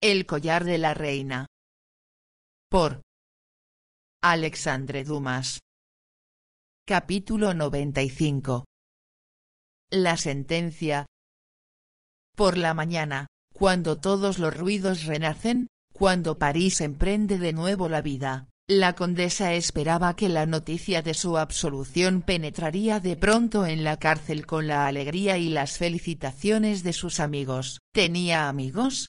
El collar de la reina. Por Alexandre Dumas. Capítulo 95. La sentencia. Por la mañana, cuando todos los ruidos renacen, cuando París emprende de nuevo la vida, la condesa esperaba que la noticia de su absolución penetraría de pronto en la cárcel con la alegría y las felicitaciones de sus amigos. ¿Tenía amigos?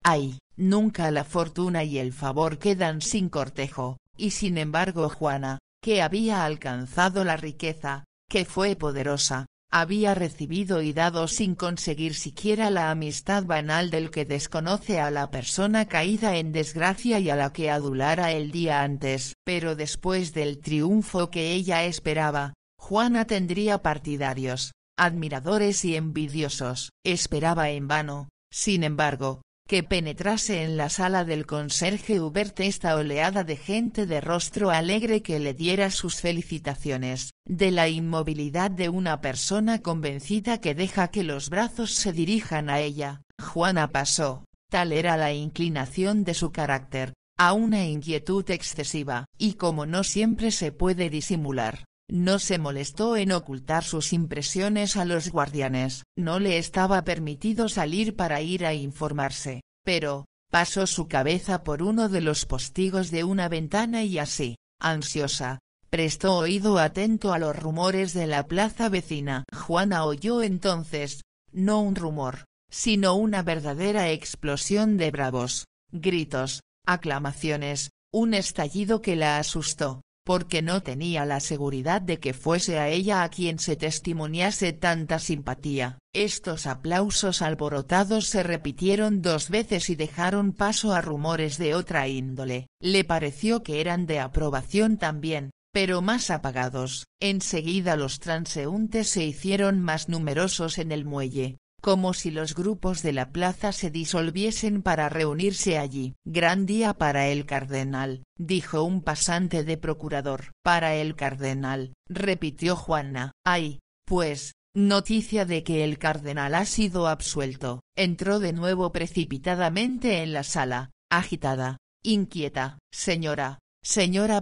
Ay, nunca la fortuna y el favor quedan sin cortejo, y sin embargo Juana, que había alcanzado la riqueza, que fue poderosa, había recibido y dado sin conseguir siquiera la amistad banal del que desconoce a la persona caída en desgracia y a la que adulara el día antes. Pero después del triunfo que ella esperaba, Juana tendría partidarios, admiradores y envidiosos. Esperaba en vano, sin embargo, que penetrase en la sala del conserje Hubert esta oleada de gente de rostro alegre que le diera sus felicitaciones. De la inmovilidad de una persona convencida que deja que los brazos se dirijan a ella, Juana pasó, tal era la inclinación de su carácter, a una inquietud excesiva, y como no siempre se puede disimular, no se molestó en ocultar sus impresiones a los guardianes. No le estaba permitido salir para ir a informarse, pero pasó su cabeza por uno de los postigos de una ventana y así, ansiosa, prestó oído atento a los rumores de la plaza vecina. Juana oyó entonces, no un rumor, sino una verdadera explosión de bravos, gritos, aclamaciones, un estallido que la asustó, porque no tenía la seguridad de que fuese a ella a quien se testimoniase tanta simpatía. Estos aplausos alborotados se repitieron 2 veces y dejaron paso a rumores de otra índole. Le pareció que eran de aprobación también, pero más apagados. Enseguida los transeúntes se hicieron más numerosos en el muelle, como si los grupos de la plaza se disolviesen para reunirse allí. Gran día para el cardenal, dijo un pasante de procurador. Para el cardenal, repitió Juana. Ay, pues, noticia de que el cardenal ha sido absuelto. Entró de nuevo precipitadamente en la sala, agitada, inquieta. Señora,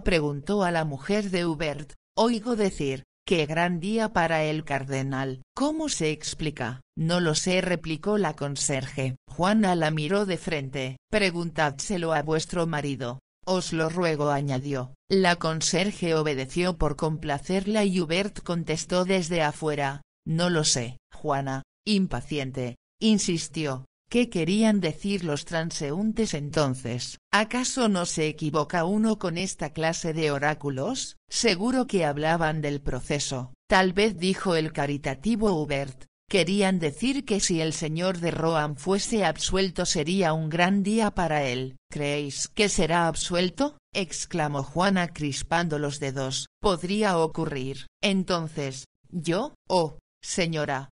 preguntó a la mujer de Hubert, oigo decir, ¡qué gran día para el cardenal! ¿Cómo se explica? No lo sé, replicó la conserje. Juana la miró de frente. Preguntádselo a vuestro marido. Os lo ruego, añadió. La conserje obedeció por complacerla y Hubert contestó desde afuera. No lo sé. Juana, impaciente, insistió. ¿Qué querían decir los transeúntes entonces? ¿Acaso no se equivoca uno con esta clase de oráculos? Seguro que hablaban del proceso. Tal vez, dijo el caritativo Hubert, querían decir que si el señor de Rohan fuese absuelto sería un gran día para él. ¿Creéis que será absuelto? Exclamó Juana crispando los dedos. Podría ocurrir. Entonces, ¿yo? Oh, señora.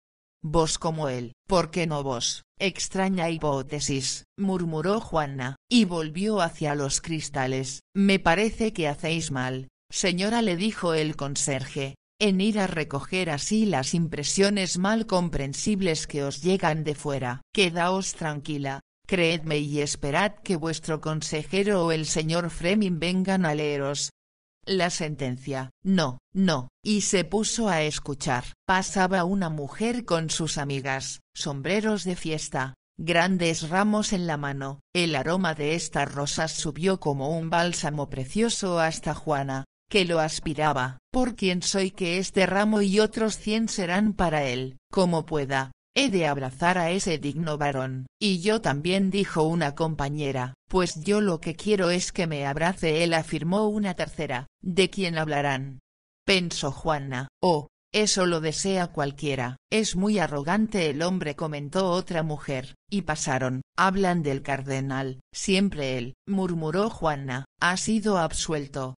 Vos como él. ¿Por qué no vos? Extraña hipótesis, murmuró Juana, y volvió hacia los cristales. Me parece que hacéis mal, señora, le dijo el conserje, en ir a recoger así las impresiones mal comprensibles que os llegan de fuera. Quedaos tranquila, creedme y esperad que vuestro consejero o el señor Fremin vengan a leeros la sentencia. No, y se puso a escuchar. Pasaba una mujer con sus amigas, sombreros de fiesta, grandes ramos en la mano. El aroma de estas rosas subió como un bálsamo precioso hasta Juana, que lo aspiraba. Por quién soy que este ramo y otros 100 serán para él. Como pueda, he de abrazar a ese digno varón. Y yo también, dijo una compañera. Pues yo lo que quiero es que me abrace él, afirmó una tercera. ¿De quién hablarán? Pensó Juana. Oh, eso lo desea cualquiera. Es muy arrogante el hombre, comentó otra mujer. Y pasaron. Hablan del cardenal. Siempre él, murmuró Juana. Ha sido absuelto.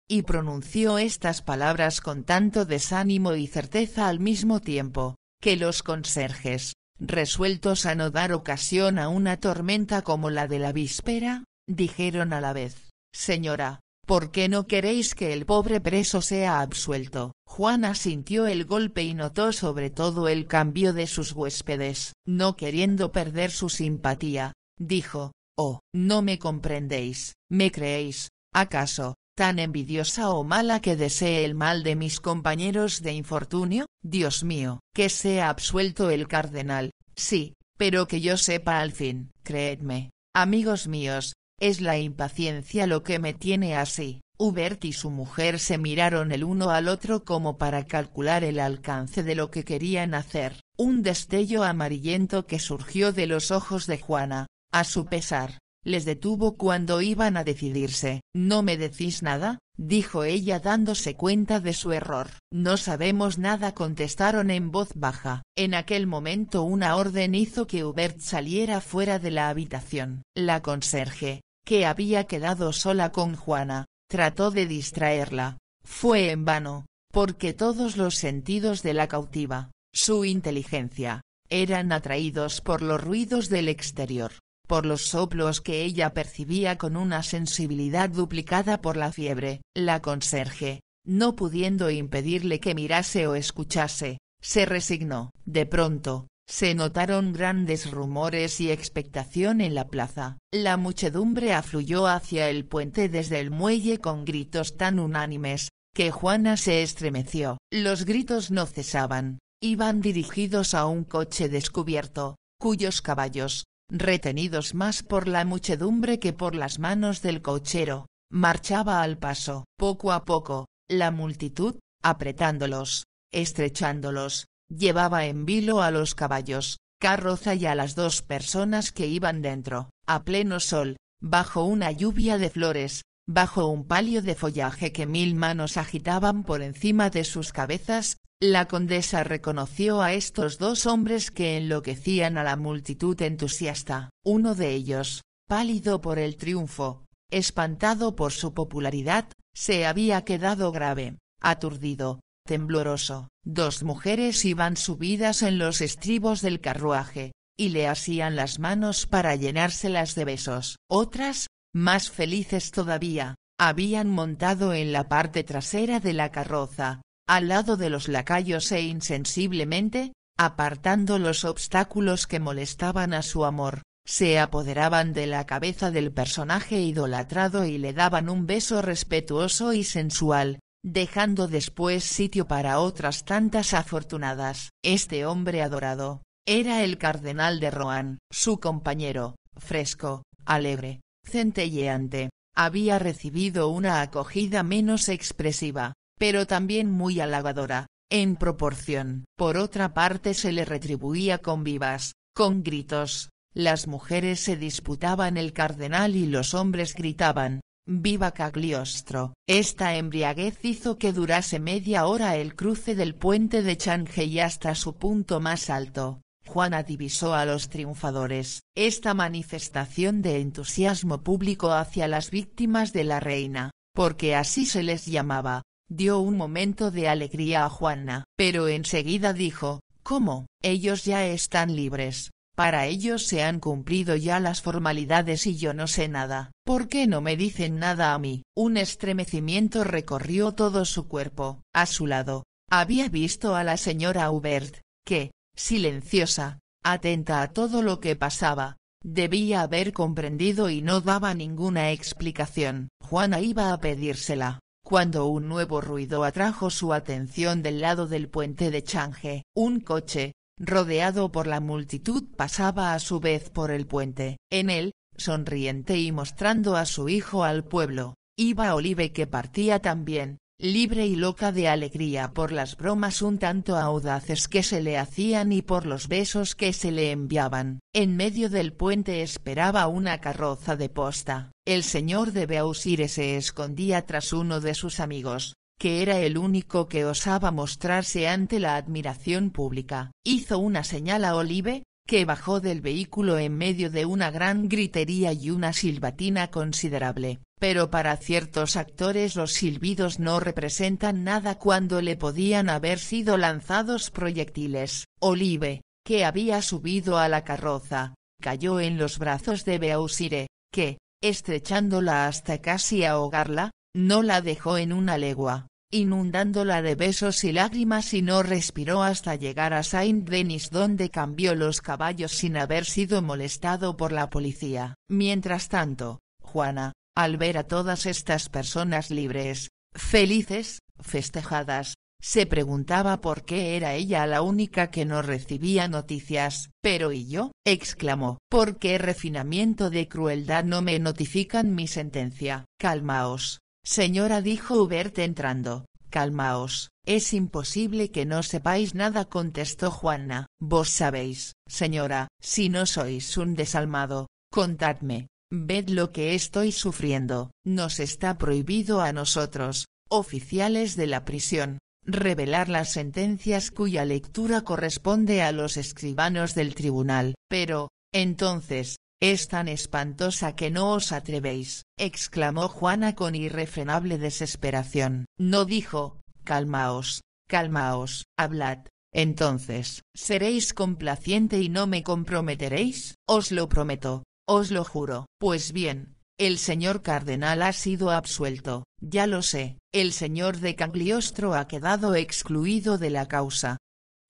Y pronunció estas palabras con tanto desánimo y certeza al mismo tiempo, que los conserjes, resueltos a no dar ocasión a una tormenta como la de la víspera, dijeron a la vez, señora, ¿Por qué no queréis que el pobre preso sea absuelto? Juana sintió el golpe y notó sobre todo el cambio de sus huéspedes. No queriendo perder su simpatía, dijo: «Oh, no me comprendéis, ¿me creéis, acaso, tan envidiosa o mala que desee el mal de mis compañeros de infortunio? Dios mío, que sea absuelto el cardenal, sí, pero que yo sepa al fin». Creedme, amigos míos, es la impaciencia lo que me tiene así. Hubert y su mujer se miraron el uno al otro como para calcular el alcance de lo que querían hacer. Un destello amarillento que surgió de los ojos de Juana, a su pesar, les detuvo cuando iban a decidirse. «¿No me decís nada?», dijo ella dándose cuenta de su error. «No sabemos nada», contestaron en voz baja. En aquel momento una orden hizo que Hubert saliera fuera de la habitación. La conserje, que había quedado sola con Juana, trató de distraerla. Fue en vano, porque todos los sentidos de la cautiva, su inteligencia, eran atraídos por los ruidos del exterior, por los soplos que ella percibía con una sensibilidad duplicada por la fiebre. La conserje, no pudiendo impedirle que mirase o escuchase, se resignó. De pronto, se notaron grandes rumores y expectación en la plaza. La muchedumbre afluyó hacia el puente desde el muelle con gritos tan unánimes, que Juana se estremeció. Los gritos no cesaban, iban dirigidos a un coche descubierto, cuyos caballos, retenidos más por la muchedumbre que por las manos del cochero, marchaba al paso. Poco a poco, la multitud, apretándolos, estrechándolos, llevaba en vilo a los caballos, carroza y a las dos personas que iban dentro. A pleno sol, bajo una lluvia de flores, bajo un palio de follaje que 1000 manos agitaban por encima de sus cabezas, la condesa reconoció a estos dos hombres que enloquecían a la multitud entusiasta. Uno de ellos, pálido por el triunfo, espantado por su popularidad, se había quedado grave, aturdido, tembloroso. Dos mujeres iban subidas en los estribos del carruaje, y le asían las manos para llenárselas de besos. Otras, más felices todavía, habían montado en la parte trasera de la carroza, al lado de los lacayos e insensiblemente, apartando los obstáculos que molestaban a su amor, se apoderaban de la cabeza del personaje idolatrado y le daban un beso respetuoso y sensual, dejando después sitio para otras tantas afortunadas. Este hombre adorado, era el cardenal de Rohan. Su compañero, fresco, alegre, centelleante, había recibido una acogida menos expresiva, pero también muy halagadora, en proporción. Por otra parte se le retribuía con vivas, con gritos. Las mujeres se disputaban el cardenal y los hombres gritaban: «¡Viva Cagliostro!». Esta embriaguez hizo que durase media hora el cruce del puente de Change hasta su punto más alto. Juana divisó a los triunfadores. Esta manifestación de entusiasmo público hacia las víctimas de la reina, porque así se les llamaba, dio un momento de alegría a Juana. Pero enseguida dijo: «¿Cómo? Ellos ya están libres. Para ellos se han cumplido ya las formalidades y yo no sé nada. ¿Por qué no me dicen nada a mí?». Un estremecimiento recorrió todo su cuerpo. A su lado, había visto a la señora Hubert, que, silenciosa, atenta a todo lo que pasaba, debía haber comprendido y no daba ninguna explicación. Juana iba a pedírsela, cuando un nuevo ruido atrajo su atención del lado del puente de Change. Un coche, rodeado por la multitud, pasaba a su vez por el puente. En él, sonriente y mostrando a su hijo al pueblo, iba Olive, que partía también, libre y loca de alegría por las bromas un tanto audaces que se le hacían y por los besos que se le enviaban. En medio del puente esperaba una carroza de posta. El señor de Beausire se escondía tras uno de sus amigos, que era el único que osaba mostrarse ante la admiración pública. Hizo una señal a Olive, que bajó del vehículo en medio de una gran gritería y una silbatina considerable, pero para ciertos actores los silbidos no representan nada cuando le podían haber sido lanzados proyectiles. Olive, que había subido a la carroza, cayó en los brazos de Beausire, que, estrechándola hasta casi ahogarla, no la dejó en una legua, inundándola de besos y lágrimas, y no respiró hasta llegar a Saint-Denis, donde cambió los caballos sin haber sido molestado por la policía. Mientras tanto, Juana, al ver a todas estas personas libres, felices, festejadas, se preguntaba por qué era ella la única que no recibía noticias. «¿Pero y yo?», exclamó. «¿Por qué refinamiento de crueldad no me notifican mi sentencia?». «Calmaos, señora», dijo Hubert entrando. «Calmaos, es imposible que no sepáis nada», contestó Juana. «Vos sabéis, señora, si no sois un desalmado, contadme. Ved lo que estoy sufriendo. Nos está prohibido a nosotros, oficiales de la prisión, revelar las sentencias cuya lectura corresponde a los escribanos del tribunal. Pero, entonces, es tan espantosa que no os atrevéis», exclamó Juana con irrefrenable desesperación. «No», dijo. «Calmaos, calmaos, hablad. Entonces, ¿seréis complaciente y no me comprometeréis?». «Os lo prometo, os lo juro». «Pues bien, el señor cardenal ha sido absuelto». «Ya lo sé, el señor de Cagliostro ha quedado excluido de la causa».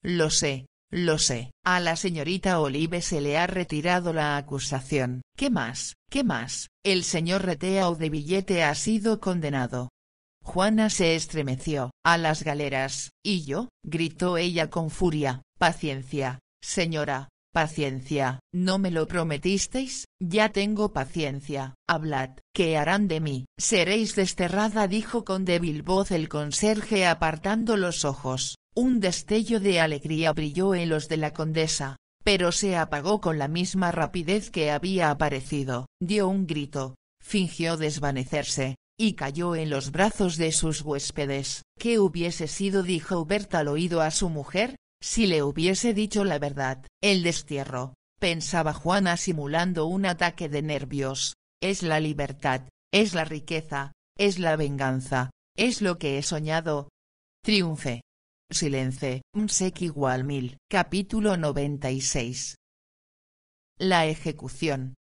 Lo sé. A la señorita Olive se le ha retirado la acusación». «¿Qué más? ¿Qué más?». «El señor Reteau de Villette ha sido condenado». Juana se estremeció. «A las galeras». «¿Y yo?», gritó ella con furia. «Paciencia, señora, paciencia». «¿No me lo prometisteis?». «Ya tengo paciencia». «Hablad». «¿Qué harán de mí?». «Seréis desterrada», dijo con débil voz el conserje apartando los ojos. Un destello de alegría brilló en los de la condesa, pero se apagó con la misma rapidez que había aparecido. Dio un grito, fingió desvanecerse, y cayó en los brazos de sus huéspedes. «¿Qué hubiese sido?», dijo Hubert al oído a su mujer, «si le hubiese dicho la verdad». «El destierro», pensaba Juana simulando un ataque de nervios. «Es la libertad, es la riqueza, es la venganza, es lo que he soñado. Triunfe. Silence, sec igual 1000. Capítulo 96. La ejecución.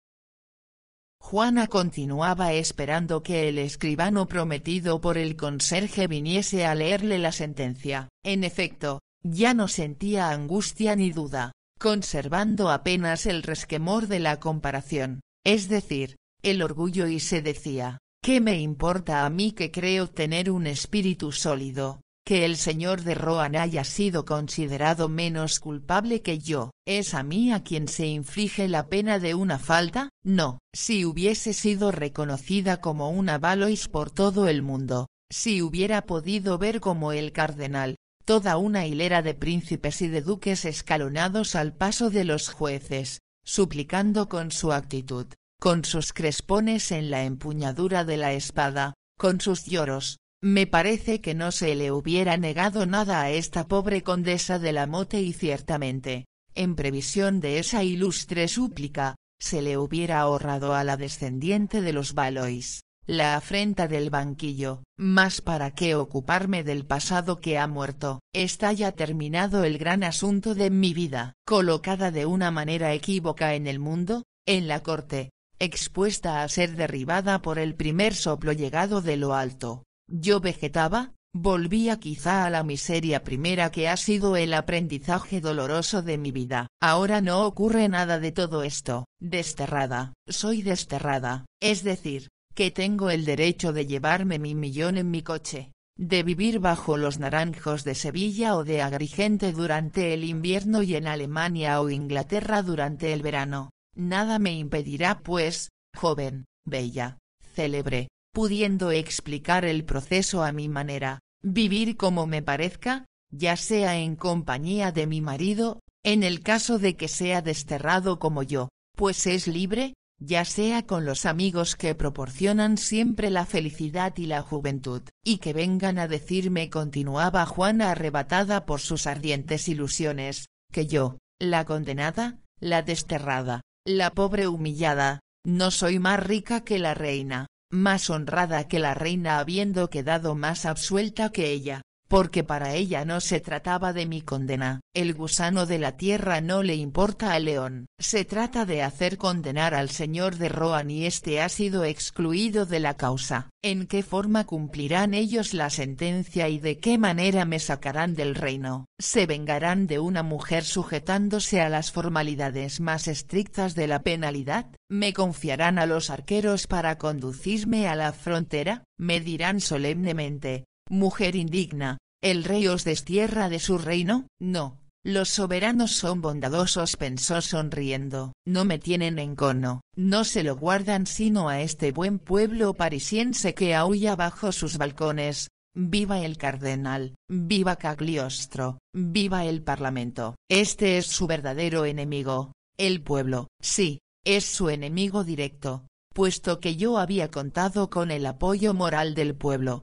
Juana continuaba esperando que el escribano prometido por el conserje viniese a leerle la sentencia. En efecto, ya no sentía angustia ni duda, conservando apenas el resquemor de la comparación, es decir, el orgullo, y se decía: «¿Qué me importa a mí, que creo tener un espíritu sólido, que el señor de Rohan haya sido considerado menos culpable que yo? ¿Es a mí a quien se inflige la pena de una falta? No. Si hubiese sido reconocida como una Valois por todo el mundo, si hubiera podido ver como el cardenal, toda una hilera de príncipes y de duques escalonados al paso de los jueces, suplicando con su actitud, con sus crespones en la empuñadura de la espada, con sus lloros, me parece que no se le hubiera negado nada a esta pobre condesa de la Motte, y ciertamente, en previsión de esa ilustre súplica, se le hubiera ahorrado a la descendiente de los Valois la afrenta del banquillo. Mas ¿para qué ocuparme del pasado que ha muerto? Está ya terminado el gran asunto de mi vida, colocada de una manera equívoca en el mundo, en la corte, expuesta a ser derribada por el primer soplo llegado de lo alto. Yo vegetaba, volvía quizá a la miseria primera que ha sido el aprendizaje doloroso de mi vida. Ahora no ocurre nada de todo esto. Desterrada, soy desterrada, es decir, que tengo el derecho de llevarme mi millón en mi coche, de vivir bajo los naranjos de Sevilla o de Agrigente durante el invierno y en Alemania o Inglaterra durante el verano. Nada me impedirá, pues, joven, bella, célebre, pudiendo explicar el proceso a mi manera, vivir como me parezca, ya sea en compañía de mi marido, en el caso de que sea desterrado como yo, pues es libre, ya sea con los amigos que proporcionan siempre la felicidad y la juventud, y que vengan a decirme, continuaba Juana arrebatada por sus ardientes ilusiones, que yo, la condenada, la desterrada, la pobre humillada, no soy más rica que la reina, más honrada que la reina habiendo quedado más absuelta que ella, porque para ella no se trataba de mi condena. El gusano de la tierra no le importa al león. Se trata de hacer condenar al señor de Rohan y este ha sido excluido de la causa. ¿En qué forma cumplirán ellos la sentencia y de qué manera me sacarán del reino? ¿Se vengarán de una mujer sujetándose a las formalidades más estrictas de la penalidad? ¿Me confiarán a los arqueros para conducirme a la frontera? ¿Me dirán solemnemente: mujer indigna, el rey os destierra de su reino? No, los soberanos son bondadosos, pensó sonriendo. No me tienen en cono, no se lo guardan sino a este buen pueblo parisiense que aúlla bajo sus balcones. Viva el cardenal, viva Cagliostro, viva el parlamento. Este es su verdadero enemigo, el pueblo. Sí, es su enemigo directo, puesto que yo había contado con el apoyo moral del pueblo.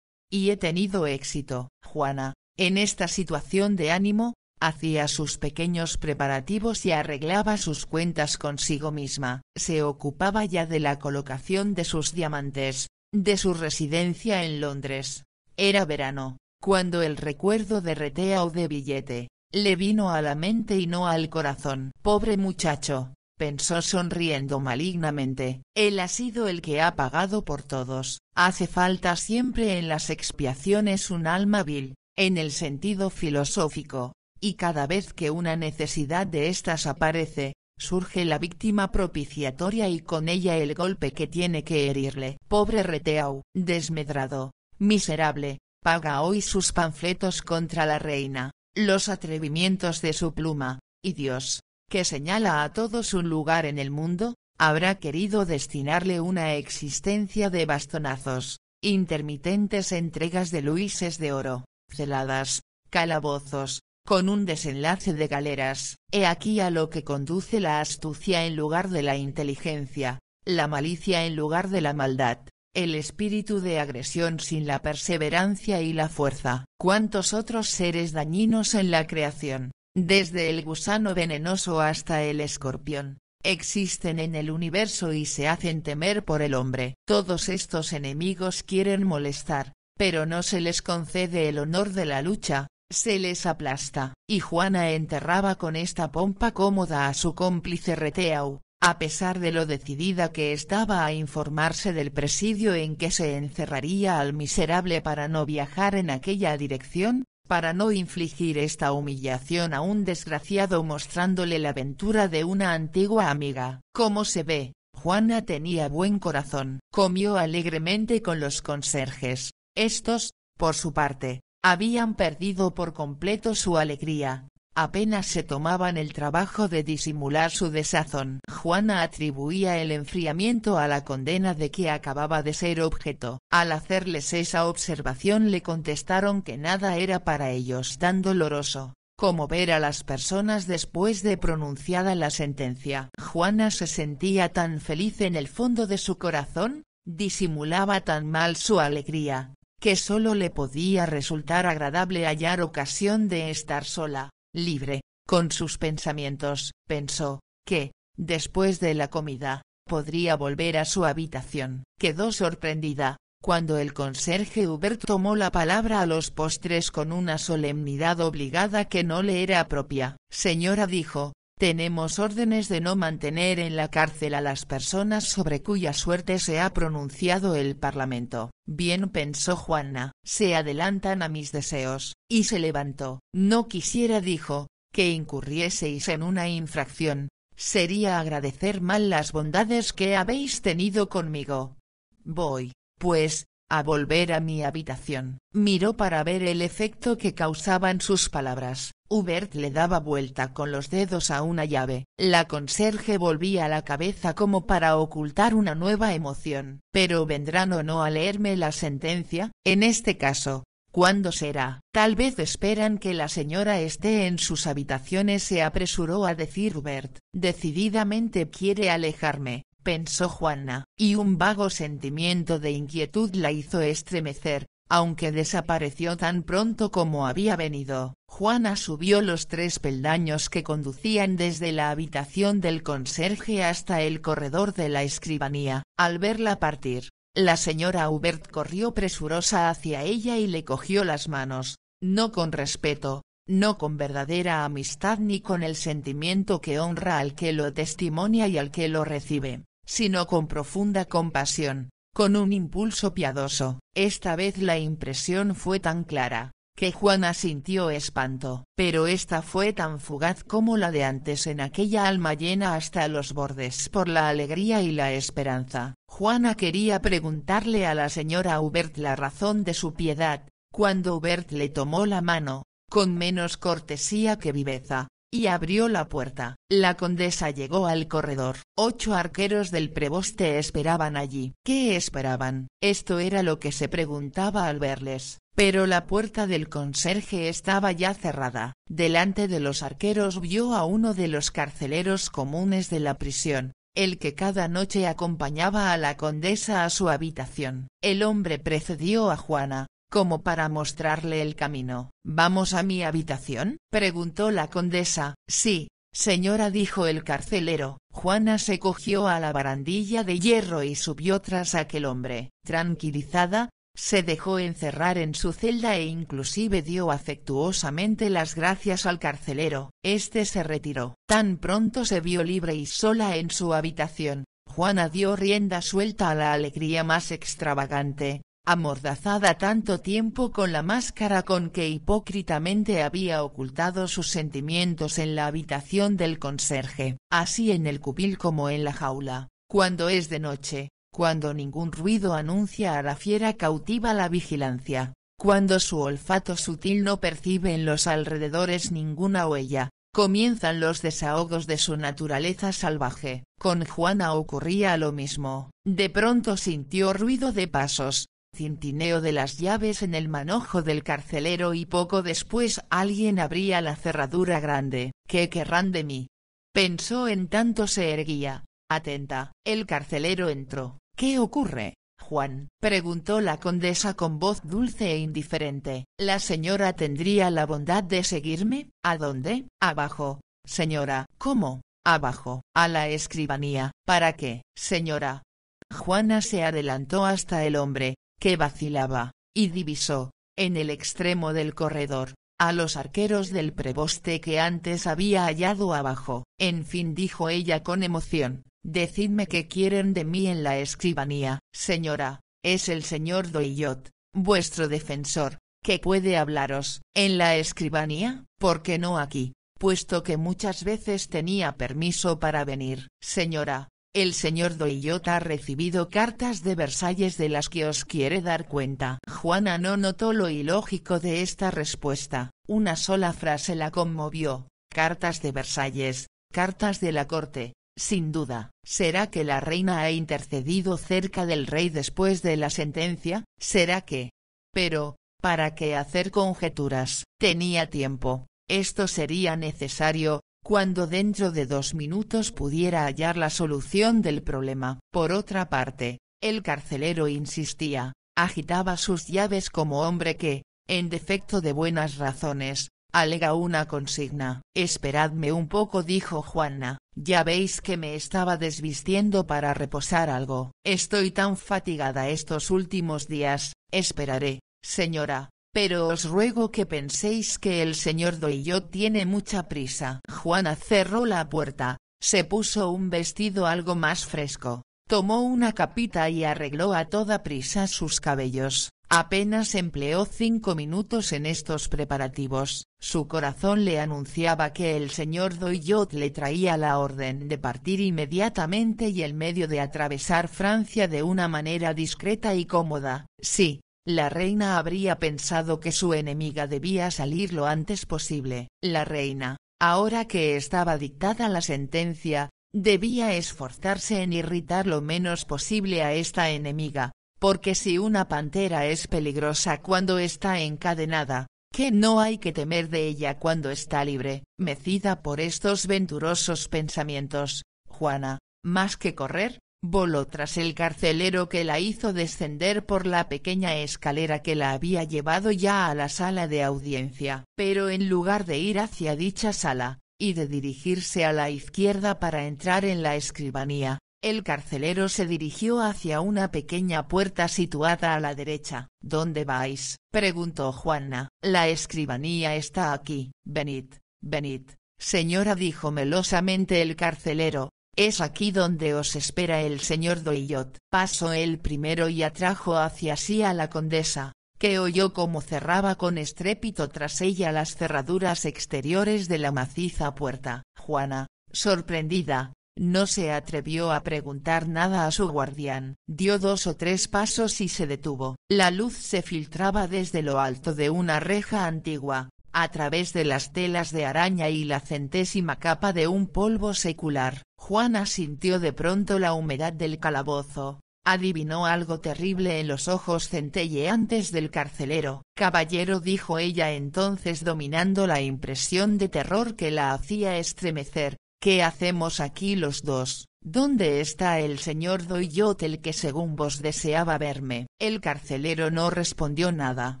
Y he tenido éxito. Juana, en esta situación de ánimo, hacía sus pequeños preparativos y arreglaba sus cuentas consigo misma. Se ocupaba ya de la colocación de sus diamantes, de su residencia en Londres. Era verano, cuando el recuerdo de Reteau de Billete le vino a la mente y no al corazón. Pobre muchacho, pensó sonriendo malignamente, él ha sido el que ha pagado por todos. Hace falta siempre en las expiaciones un alma vil, en el sentido filosófico, y cada vez que una necesidad de estas aparece, surge la víctima propiciatoria y con ella el golpe que tiene que herirle. Pobre Reteau, desmedrado, miserable, paga hoy sus panfletos contra la reina, los atrevimientos de su pluma, y Dios, que señala a todos un lugar en el mundo, habrá querido destinarle una existencia de bastonazos, intermitentes entregas de luises de oro, celadas, calabozos, con un desenlace de galeras. He aquí a lo que conduce la astucia en lugar de la inteligencia, la malicia en lugar de la maldad, el espíritu de agresión sin la perseverancia y la fuerza. ¿Cuántos otros seres dañinos en la creación, desde el gusano venenoso hasta el escorpión, existen en el universo y se hacen temer por el hombre? Todos estos enemigos quieren molestar, pero no se les concede el honor de la lucha, se les aplasta. Y Juana enterraba con esta pompa cómoda a su cómplice Reteau, a pesar de lo decidida que estaba a informarse del presidio en que se encerraría al miserable para no viajar en aquella dirección, para no infligir esta humillación a un desgraciado mostrándole la aventura de una antigua amiga. Como se ve, Juana tenía buen corazón. Comió alegremente con los conserjes. Estos, por su parte, habían perdido por completo su alegría. Apenas se tomaban el trabajo de disimular su desazón. Juana atribuía el enfriamiento a la condena de que acababa de ser objeto. Al hacerles esa observación le contestaron que nada era para ellos tan doloroso como ver a las personas después de pronunciada la sentencia. Juana se sentía tan feliz en el fondo de su corazón, disimulaba tan mal su alegría, que solo le podía resultar agradable hallar ocasión de estar sola, libre, con sus pensamientos. Pensó, que, después de la comida, podría volver a su habitación. Quedó sorprendida, cuando el conserje Hubert tomó la palabra a los postres con una solemnidad obligada que no le era propia. Señora, dijo, tenemos órdenes de no mantener en la cárcel a las personas sobre cuya suerte se ha pronunciado el Parlamento. Bien, pensó Juana, se adelantan a mis deseos, y se levantó. No quisiera, dijo, que incurrieseis en una infracción, sería agradecer mal las bondades que habéis tenido conmigo. Voy, pues, a volver a mi habitación. Miró para ver el efecto que causaban sus palabras. Hubert le daba vuelta con los dedos a una llave. La conserje volvía la cabeza como para ocultar una nueva emoción. ¿Pero vendrán o no a leerme la sentencia? En este caso, ¿cuándo será? Tal vez esperan que la señora esté en sus habitaciones, se apresuró a decir Hubert. Decididamente quiere alejarme, pensó Juana, y un vago sentimiento de inquietud la hizo estremecer, aunque desapareció tan pronto como había venido. Juana subió los 3 peldaños que conducían desde la habitación del conserje hasta el corredor de la escribanía. Al verla partir, la señora Hubert corrió presurosa hacia ella y le cogió las manos. no con respeto, no con verdadera amistad ni con el sentimiento que honra al que lo testimonia y al que lo recibe, sino con profunda compasión, con un impulso piadoso. Esta vez la impresión fue tan clara, que Juana sintió espanto, pero esta fue tan fugaz como la de antes en aquella alma llena hasta los bordes por la alegría y la esperanza. Juana quería preguntarle a la señora Hubert la razón de su piedad, cuando Hubert le tomó la mano, con menos cortesía que viveza, y abrió la puerta. La condesa llegó al corredor. 8 arqueros del preboste esperaban allí. ¿Qué esperaban? Esto era lo que se preguntaba al verles, pero la puerta del conserje estaba ya cerrada. Delante de los arqueros vio a uno de los carceleros comunes de la prisión, el que cada noche acompañaba a la condesa a su habitación. El hombre precedió a Juana, como para mostrarle el camino. ¿Vamos a mi habitación?, preguntó la condesa. Sí, señora, dijo el carcelero. Juana se cogió a la barandilla de hierro y subió tras aquel hombre. Tranquilizada, se dejó encerrar en su celda e inclusive dio afectuosamente las gracias al carcelero. Este se retiró. Tan pronto se vio libre y sola en su habitación, Juana dio rienda suelta a la alegría más extravagante, amordazada tanto tiempo con la máscara con que hipócritamente había ocultado sus sentimientos en la habitación del conserje. Así en el cubil como en la jaula, cuando es de noche, cuando ningún ruido anuncia a la fiera cautiva la vigilancia, cuando su olfato sutil no percibe en los alrededores ninguna huella, comienzan los desahogos de su naturaleza salvaje. Con Juana ocurría lo mismo. De pronto sintió ruido de pasos, cintineo de las llaves en el manojo del carcelero y poco después alguien abría la cerradura grande. ¿Qué querrán de mí?, pensó en tanto se erguía, atenta. El carcelero entró. ¿Qué ocurre, Juan?, preguntó la condesa con voz dulce e indiferente. ¿La señora tendría la bondad de seguirme? ¿A dónde? Abajo, señora. ¿Cómo, abajo? A la escribanía. ¿Para qué, señora? Juana se adelantó hasta el hombre, que vacilaba, y divisó, en el extremo del corredor, a los arqueros del preboste que antes había hallado abajo. En fin, dijo ella con emoción, decidme qué quieren de mí en la escribanía. Señora, es el señor Doillot, vuestro defensor, que puede hablaros. ¿En la escribanía? ¿Por qué no aquí, puesto que muchas veces tenía permiso para venir? Señora, el señor Doillot ha recibido cartas de Versalles de las que os quiere dar cuenta. Juana no notó lo ilógico de esta respuesta. Una sola frase la conmovió. Cartas de Versalles, cartas de la corte, sin duda. ¿Será que la reina ha intercedido cerca del rey después de la sentencia? ¿Será que? Pero, ¿para qué hacer conjeturas? Tenía tiempo. Esto sería necesario, cuando dentro de 2 minutos pudiera hallar la solución del problema. Por otra parte, el carcelero insistía, agitaba sus llaves como hombre que, en defecto de buenas razones, alega una consigna. Esperadme un poco, dijo Juana, ya veis que me estaba desvistiendo para reposar algo. Estoy tan fatigada estos últimos días. Esperaré, señora, pero os ruego que penséis que el señor Doillot tiene mucha prisa. Juana cerró la puerta, se puso un vestido algo más fresco, tomó una capita y arregló a toda prisa sus cabellos. Apenas empleó 5 minutos en estos preparativos. Su corazón le anunciaba que el señor Doillot le traía la orden de partir inmediatamente y el medio de atravesar Francia de una manera discreta y cómoda. Sí, la reina habría pensado que su enemiga debía salir lo antes posible. La reina, ahora que estaba dictada la sentencia, debía esforzarse en irritar lo menos posible a esta enemiga, porque si una pantera es peligrosa cuando está encadenada, ¿qué no hay que temer de ella cuando está libre? Mecida por estos venturosos pensamientos, Juana, más que correr, voló tras el carcelero que la hizo descender por la pequeña escalera que la había llevado ya a la sala de audiencia. Pero en lugar de ir hacia dicha sala, y de dirigirse a la izquierda para entrar en la escribanía, El carcelero se dirigió hacia una pequeña puerta situada a la derecha. ¿Dónde vais?, preguntó Juana. La escribanía está aquí. Venid, venid, señora, dijo melosamente el carcelero. Es aquí donde os espera el señor Doillot. Pasó él primero y atrajo hacia sí a la condesa, que oyó cómo cerraba con estrépito tras ella las cerraduras exteriores de la maciza puerta. Juana, sorprendida, no se atrevió a preguntar nada a su guardián. Dio 2 o 3 pasos y se detuvo. La luz se filtraba desde lo alto de una reja antigua, a través de las telas de araña y la centésima capa de un polvo secular. Juana sintió de pronto la humedad del calabozo. Adivinó algo terrible en los ojos centelleantes del carcelero. Caballero, dijo ella entonces, dominando la impresión de terror que la hacía estremecer, ¿qué hacemos aquí los dos? ¿Dónde está el señor Doillot, el que según vos deseaba verme? El carcelero no respondió nada.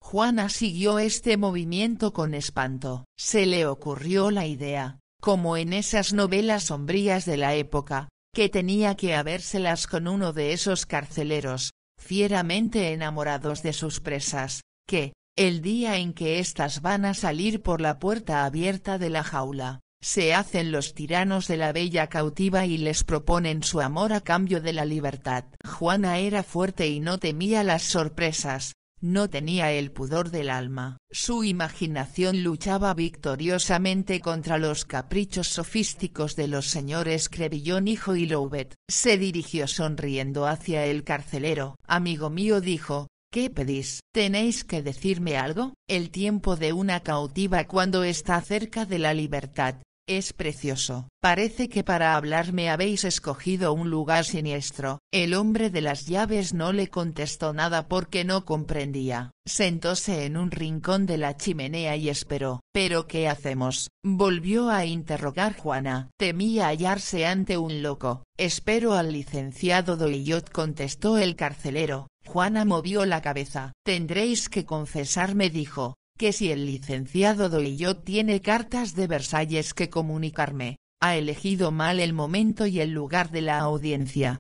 Juana siguió este movimiento con espanto. Se le ocurrió la idea, como en esas novelas sombrías de la época, que tenía que habérselas con uno de esos carceleros, fieramente enamorados de sus presas, que, el día en que éstas van a salir por la puerta abierta de la jaula, se hacen los tiranos de la bella cautiva y les proponen su amor a cambio de la libertad. Juana era fuerte y no temía las sorpresas, no tenía el pudor del alma. Su imaginación luchaba victoriosamente contra los caprichos sofísticos de los señores Crevillon hijo y Louvet. Se dirigió sonriendo hacia el carcelero. Amigo mío, dijo, ¿qué pedís? ¿Tenéis que decirme algo? El tiempo de una cautiva cuando está cerca de la libertad es precioso. Parece que para hablarme habéis escogido un lugar siniestro. El hombre de las llaves no le contestó nada porque no comprendía. Sentóse en un rincón de la chimenea y esperó. ¿Pero qué hacemos?, volvió a interrogar Juana. Temía hallarse ante un loco. Espero al licenciado Doillot, contestó el carcelero. Juana movió la cabeza. Tendréis que confesarme, dijo, que si el licenciado Doillot tiene cartas de Versalles que comunicarme, ha elegido mal el momento y el lugar de la audiencia.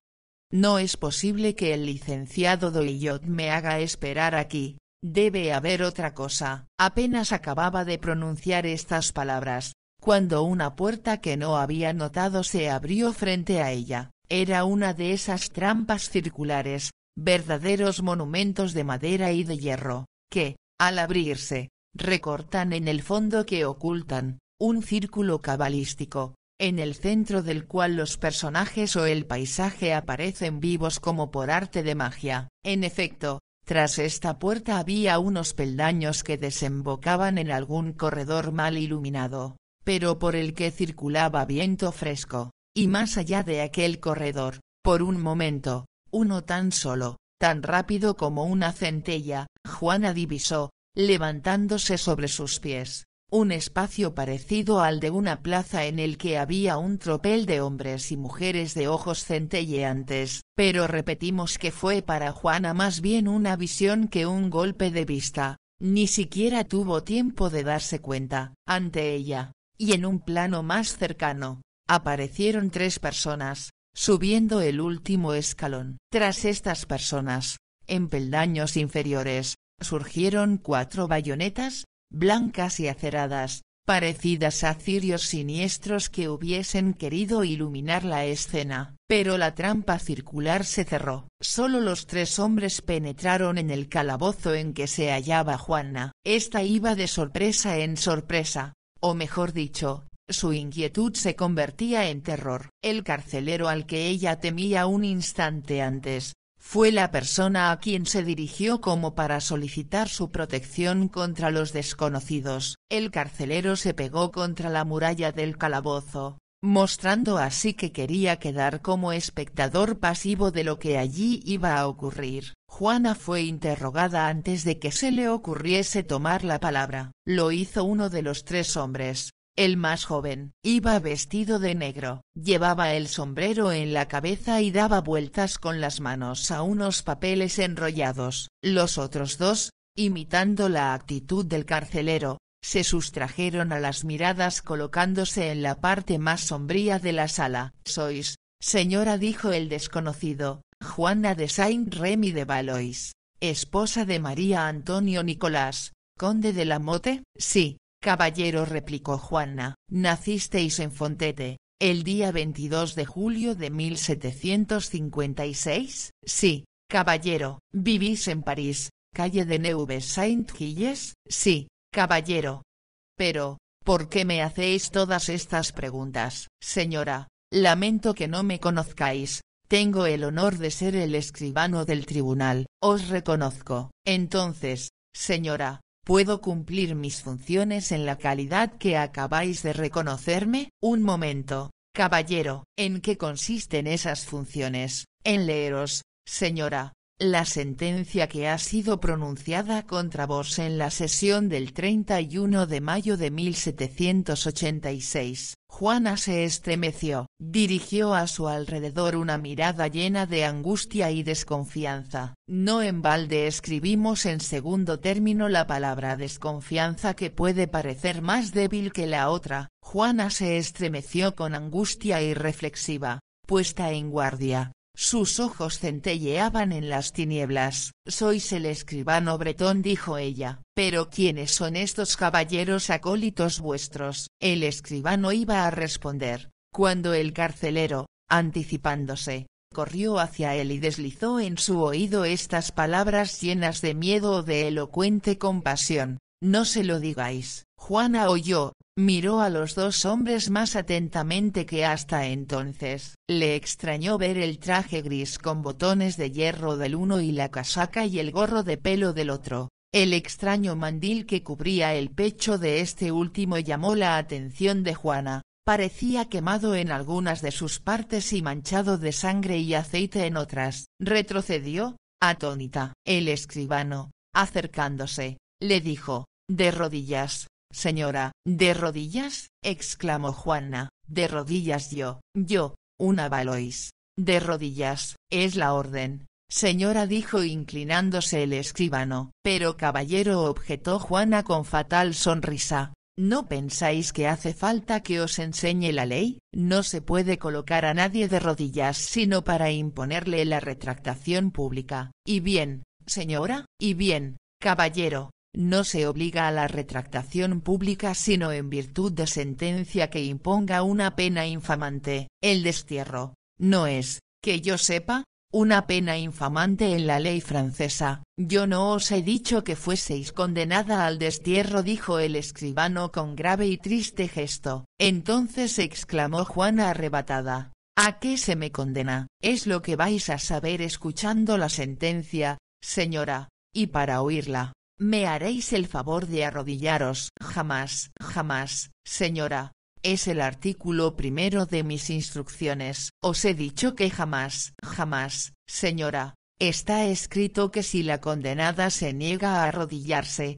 No es posible que el licenciado Doillot me haga esperar aquí, debe haber otra cosa. Apenas acababa de pronunciar estas palabras, cuando una puerta que no había notado se abrió frente a ella. Era una de esas trampas circulares, verdaderos monumentos de madera y de hierro, que, al abrirse, recortan en el fondo que ocultan un círculo cabalístico, en el centro del cual los personajes o el paisaje aparecen vivos como por arte de magia. En efecto, tras esta puerta había unos peldaños que desembocaban en algún corredor mal iluminado, pero por el que circulaba viento fresco, y más allá de aquel corredor, por un momento, uno tan solo, tan rápido como una centella, Juana divisó, levantándose sobre sus pies, un espacio parecido al de una plaza en el que había un tropel de hombres y mujeres de ojos centelleantes, pero repetimos que fue para Juana más bien una visión que un golpe de vista. Ni siquiera tuvo tiempo de darse cuenta. Ante ella, y en un plano más cercano, aparecieron 3 personas, subiendo el último escalón. Tras estas personas, en peldaños inferiores, surgieron 4 bayonetas, blancas y aceradas, parecidas a cirios siniestros que hubiesen querido iluminar la escena. Pero la trampa circular se cerró. Solo los 3 hombres penetraron en el calabozo en que se hallaba Juana. Esta iba de sorpresa en sorpresa, o mejor dicho, su inquietud se convertía en terror. El carcelero al que ella temía un instante antes, fue la persona a quien se dirigió como para solicitar su protección contra los desconocidos. El carcelero se pegó contra la muralla del calabozo, mostrando así que quería quedar como espectador pasivo de lo que allí iba a ocurrir. Juana fue interrogada antes de que se le ocurriese tomar la palabra. Lo hizo uno de los 3 hombres. El más joven, iba vestido de negro, llevaba el sombrero en la cabeza y daba vueltas con las manos a unos papeles enrollados. Los otros 2, imitando la actitud del carcelero, se sustrajeron a las miradas colocándose en la parte más sombría de la sala. «Sois Señora, dijo el desconocido, Juana de Saint-Remy de Valois, esposa de María Antonio Nicolás, conde de la Motte. Sí, caballero, replicó Juana. Nacisteis en Fontete, el día 22 de julio de 1756. Sí, caballero. ¿Vivís en París, calle de Neuve-Saint-Gilles? Sí, caballero. Pero, ¿por qué me hacéis todas estas preguntas, señora? Lamento que no me conozcáis. Tengo el honor de ser el escribano del tribunal. Os reconozco. Entonces, señora, ¿puedo cumplir mis funciones en la calidad que acabáis de reconocerme? Un momento, caballero. ¿En qué consisten esas funciones? En leeros, señora, la sentencia que ha sido pronunciada contra vos en la sesión del 31 de mayo de 1786. Juana se estremeció, dirigió a su alrededor una mirada llena de angustia y desconfianza. No en balde escribimos en segundo término la palabra desconfianza, que puede parecer más débil que la otra. Juana se estremeció con angustia irreflexiva, puesta en guardia. Sus ojos centelleaban en las tinieblas. «Sois el escribano bretón», dijo ella. «¿Pero quiénes son estos caballeros acólitos vuestros?». El escribano iba a responder, cuando el carcelero, anticipándose, corrió hacia él y deslizó en su oído estas palabras llenas de miedo o de elocuente compasión: «No se lo digáis». Juana oyó, miró a los dos hombres más atentamente que hasta entonces. Le extrañó ver el traje gris con botones de hierro del uno y la casaca y el gorro de pelo del otro. El extraño mandil que cubría el pecho de este último llamó la atención de Juana. Parecía quemado en algunas de sus partes y manchado de sangre y aceite en otras. Retrocedió, atónita. El escribano, acercándose, le dijo: «De rodillas, señora». «¿De rodillas?», exclamó Juana. «De rodillas yo, una Valois. De rodillas, es la orden, señora», dijo inclinándose el escribano. «Pero caballero», objetó Juana con fatal sonrisa, ¿no pensáis que hace falta que os enseñe la ley? No se puede colocar a nadie de rodillas sino para imponerle la retractación pública. Y bien, señora, y bien, caballero, no se obliga a la retractación pública sino en virtud de sentencia que imponga una pena infamante. El destierro, no es, que yo sepa, una pena infamante en la ley francesa. «Yo no os he dicho que fueseis condenada al destierro», dijo el escribano con grave y triste gesto. «Entonces», exclamó Juana arrebatada, «¿a qué se me condena? Es lo que vais a saber escuchando la sentencia, señora, y para oírla, me haréis el favor de arrodillaros». «Jamás, jamás, señora. Es el artículo primero de mis instrucciones. Os he dicho que jamás, jamás, señora. Está escrito que si la condenada se niega a arrodillarse,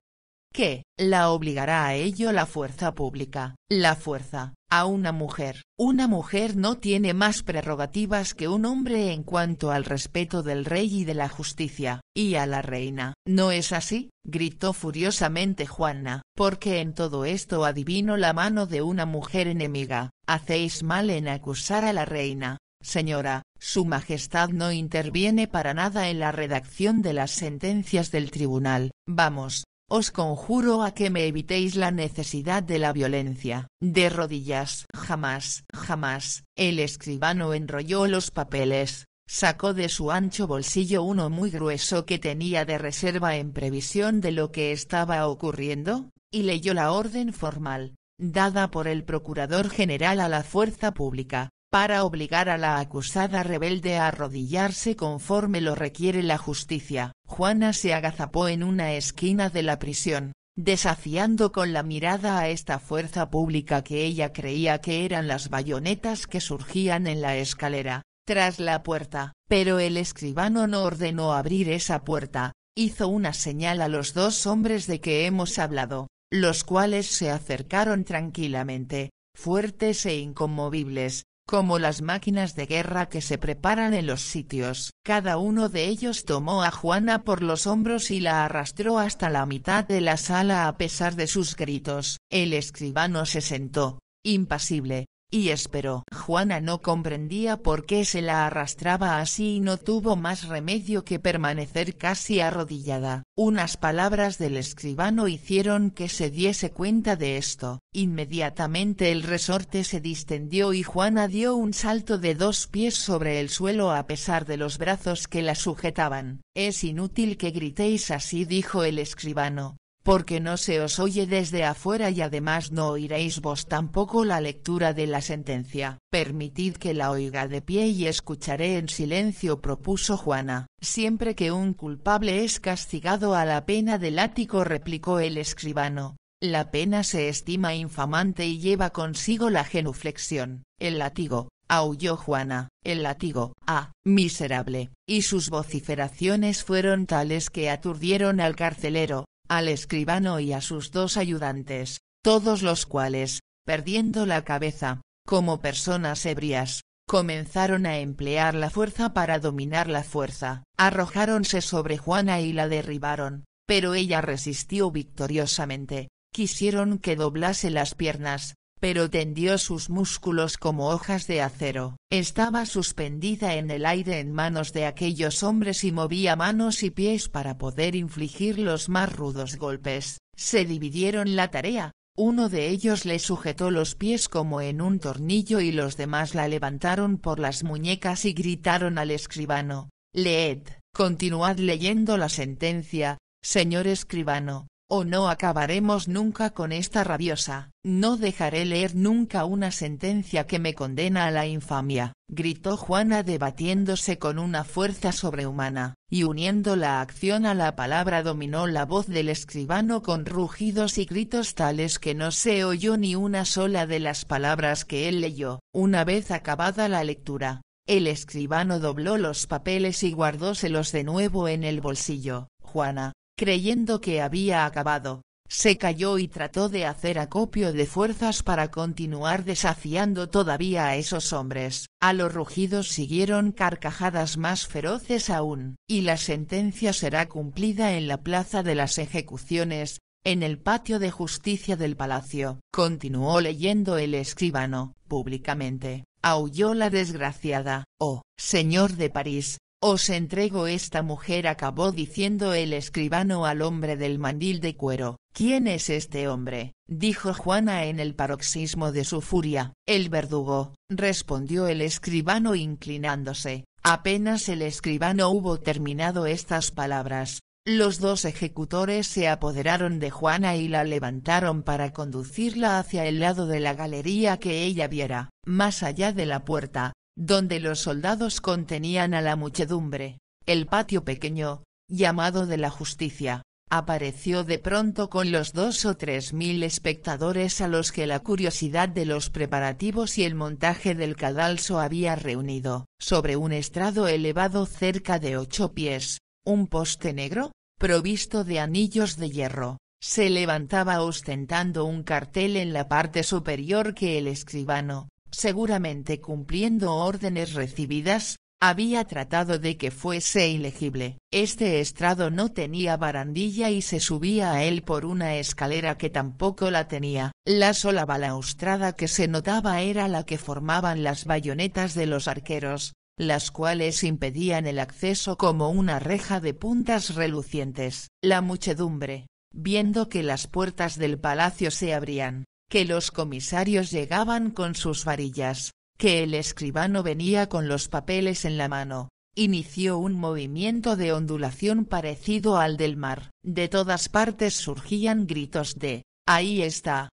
¿qué la obligará a ello? La fuerza pública. La fuerza, a una mujer. Una mujer no tiene más prerrogativas que un hombre en cuanto al respeto del rey y de la justicia. Y a la reina. ¿No es así?», gritó furiosamente Juana. «Porque en todo esto adivino la mano de una mujer enemiga. Hacéis mal en acusar a la reina, señora. Su Majestad no interviene para nada en la redacción de las sentencias del tribunal. Vamos, os conjuro a que me evitéis la necesidad de la violencia». «De rodillas». «Jamás, jamás». El escribano enrolló los papeles, sacó de su ancho bolsillo uno muy grueso que tenía de reserva en previsión de lo que estaba ocurriendo, y leyó la orden formal, dada por el Procurador General a la fuerza pública, para obligar a la acusada rebelde a arrodillarse conforme lo requiere la justicia. Juana se agazapó en una esquina de la prisión, desafiando con la mirada a esta fuerza pública que ella creía que eran las bayonetas que surgían en la escalera, tras la puerta. Pero el escribano no ordenó abrir esa puerta, hizo una señal a los dos hombres de que hemos hablado, los cuales se acercaron tranquilamente, fuertes e inconmovibles, como las máquinas de guerra que se preparan en los sitios. Cada uno de ellos tomó a Juana por los hombros y la arrastró hasta la mitad de la sala a pesar de sus gritos. El escribano se sentó, impasible, y esperó. Juana no comprendía por qué se la arrastraba así y no tuvo más remedio que permanecer casi arrodillada. Unas palabras del escribano hicieron que se diese cuenta de esto. Inmediatamente el resorte se distendió y Juana dio un salto de 2 pies sobre el suelo a pesar de los brazos que la sujetaban. «Es inútil que gritéis así», dijo el escribano, «porque no se os oye desde afuera y además no oiréis vos tampoco la lectura de la sentencia». «Permitid que la oiga de pie y escucharé en silencio», propuso Juana. «Siempre que un culpable es castigado a la pena de látigo», replicó el escribano, «la pena se estima infamante y lleva consigo la genuflexión». «El látigo», aulló Juana, «el látigo, ah, miserable», y sus vociferaciones fueron tales que aturdieron al carcelero, al escribano y a sus 2 ayudantes, todos los cuales, perdiendo la cabeza, como personas ebrias, comenzaron a emplear la fuerza para dominar la fuerza. Arrojáronse sobre Juana y la derribaron, pero ella resistió victoriosamente. Quisieron que doblase las piernas, pero tendió sus músculos como hojas de acero. Estaba suspendida en el aire en manos de aquellos hombres y movía manos y pies para poder infligir los más rudos golpes. Se dividieron la tarea, uno de ellos le sujetó los pies como en un tornillo y los demás la levantaron por las muñecas y gritaron al escribano: «Leed, continuad leyendo la sentencia, señor escribano, o no acabaremos nunca con esta rabiosa». «No dejaré leer nunca una sentencia que me condena a la infamia», gritó Juana debatiéndose con una fuerza sobrehumana, y uniendo la acción a la palabra dominó la voz del escribano con rugidos y gritos tales que no se oyó ni una sola de las palabras que él leyó. Una vez acabada la lectura, el escribano dobló los papeles y guardóselos de nuevo en el bolsillo. Juana, creyendo que había acabado, se calló y trató de hacer acopio de fuerzas para continuar desafiando todavía a esos hombres. A los rugidos siguieron carcajadas más feroces aún. «Y la sentencia será cumplida en la plaza de las ejecuciones, en el patio de justicia del palacio», continuó leyendo el escribano. «Públicamente», aulló la desgraciada. «Oh, señor de París, os entrego esta mujer», acabó diciendo el escribano al hombre del mandil de cuero. «¿Quién es este hombre?», dijo Juana en el paroxismo de su furia. «El verdugo», respondió el escribano inclinándose. Apenas el escribano hubo terminado estas palabras, los 2 ejecutores se apoderaron de Juana y la levantaron para conducirla hacia el lado de la galería que ella viera, más allá de la puerta, donde los soldados contenían a la muchedumbre. El patio pequeño, llamado de la justicia, apareció de pronto con los 2 o 3 mil espectadores a los que la curiosidad de los preparativos y el montaje del cadalso había reunido. Sobre un estrado elevado cerca de 8 pies, un poste negro, provisto de anillos de hierro, se levantaba ostentando un cartel en la parte superior que el escribano, seguramente cumpliendo órdenes recibidas, había tratado de que fuese ilegible. Este estrado no tenía barandilla y se subía a él por una escalera que tampoco la tenía. La sola balaustrada que se notaba era la que formaban las bayonetas de los arqueros, las cuales impedían el acceso como una reja de puntas relucientes. La muchedumbre, viendo que las puertas del palacio se abrían, que los comisarios llegaban con sus varillas, que el escribano venía con los papeles en la mano, inició un movimiento de ondulación parecido al del mar. De todas partes surgían gritos de «ahí está,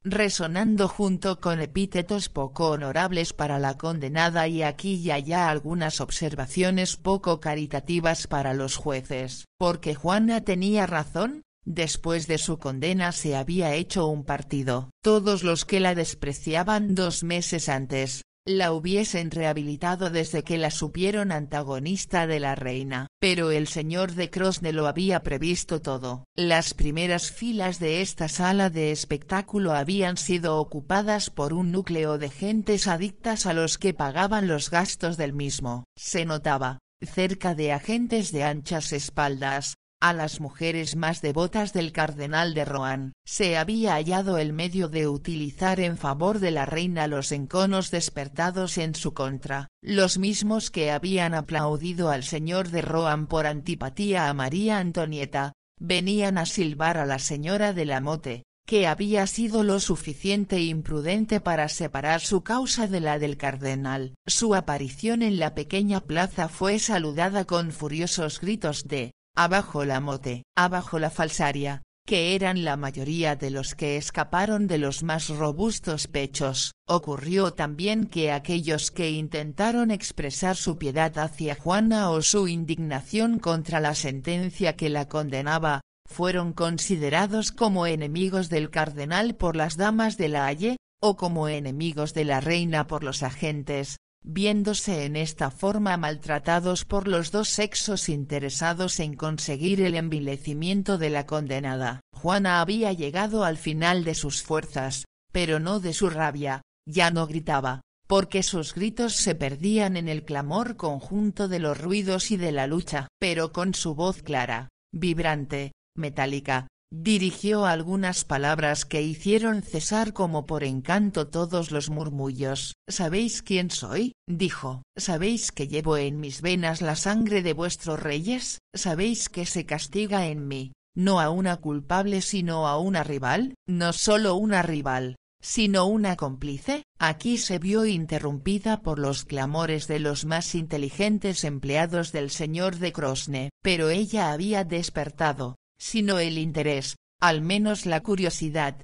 resonando junto con epítetos poco honorables para la condenada y aquí y allá algunas observaciones poco caritativas para los jueces. Porque Juana tenía razón, después de su condena se había hecho un partido. Todos los que la despreciaban 2 meses antes, la hubiesen rehabilitado desde que la supieron antagonista de la reina. Pero el señor de Crosne lo había previsto todo. Las primeras filas de esta sala de espectáculo habían sido ocupadas por un núcleo de gentes adictas a los que pagaban los gastos del mismo. Se notaba, cerca de agentes de anchas espaldas, a las mujeres más devotas del cardenal de Rohan se había hallado el medio de utilizar en favor de la reina los enconos despertados en su contra, los mismos que habían aplaudido al señor de Rohan por antipatía a María Antonieta, venían a silbar a la señora de la Motte, que había sido lo suficiente imprudente para separar su causa de la del cardenal. Su aparición en la pequeña plaza fue saludada con furiosos gritos de «abajo la Motte, abajo la falsaria», que eran la mayoría de los que escaparon de los más robustos pechos. Ocurrió también que aquellos que intentaron expresar su piedad hacia Juana o su indignación contra la sentencia que la condenaba, fueron considerados como enemigos del cardenal por las damas de la Haye, o como enemigos de la reina por los agentes, viéndose en esta forma maltratados por los dos sexos interesados en conseguir el envilecimiento de la condenada. Juana había llegado al final de sus fuerzas, pero no de su rabia, ya no gritaba, porque sus gritos se perdían en el clamor conjunto de los ruidos y de la lucha, pero con su voz clara, vibrante, metálica, dirigió algunas palabras que hicieron cesar como por encanto todos los murmullos. «¿Sabéis quién soy?», dijo. «¿Sabéis que llevo en mis venas la sangre de vuestros reyes? ¿Sabéis que se castiga en mí, no a una culpable sino a una rival? No solo una rival, sino una cómplice». Aquí se vio interrumpida por los clamores de los más inteligentes empleados del señor de Crosne, pero ella había despertado, sino el interés, al menos la curiosidad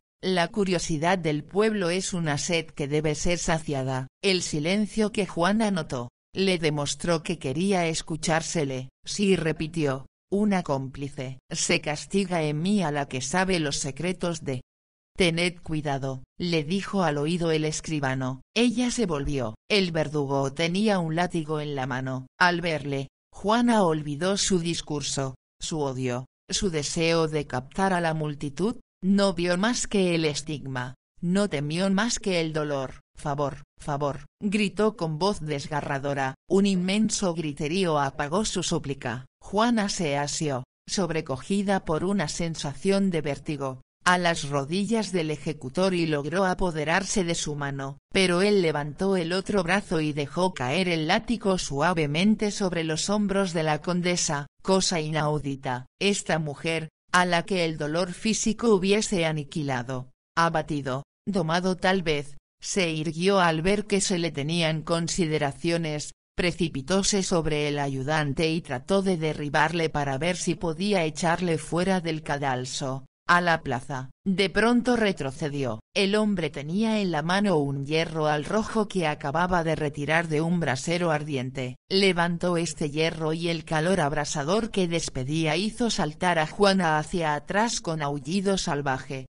del pueblo es una sed que debe ser saciada. El silencio que Juana notó, le demostró que quería escuchársele. Sí, repitió, una cómplice. Se castiga en mí a la que sabe los secretos de... «Tened cuidado», le dijo al oído el escribano. Ella se volvió. El verdugo tenía un látigo en la mano. Al verle, Juana olvidó su discurso, su odio, su deseo de captar a la multitud, no vio más que el estigma, no temió más que el dolor. «Favor, favor», gritó con voz desgarradora. Un inmenso griterío apagó su súplica. Juana se asió, sobrecogida por una sensación de vértigo, a las rodillas del ejecutor y logró apoderarse de su mano, pero él levantó el otro brazo y dejó caer el látigo suavemente sobre los hombros de la condesa, cosa inaudita. Esta mujer, a la que el dolor físico hubiese aniquilado, abatido, domado tal vez, se irguió al ver que se le tenían consideraciones, precipitóse sobre el ayudante y trató de derribarle para ver si podía echarle fuera del cadalso, a la plaza. De pronto retrocedió. El hombre tenía en la mano un hierro al rojo que acababa de retirar de un brasero ardiente. Levantó este hierro y el calor abrasador que despedía hizo saltar a Juana hacia atrás con aullido salvaje.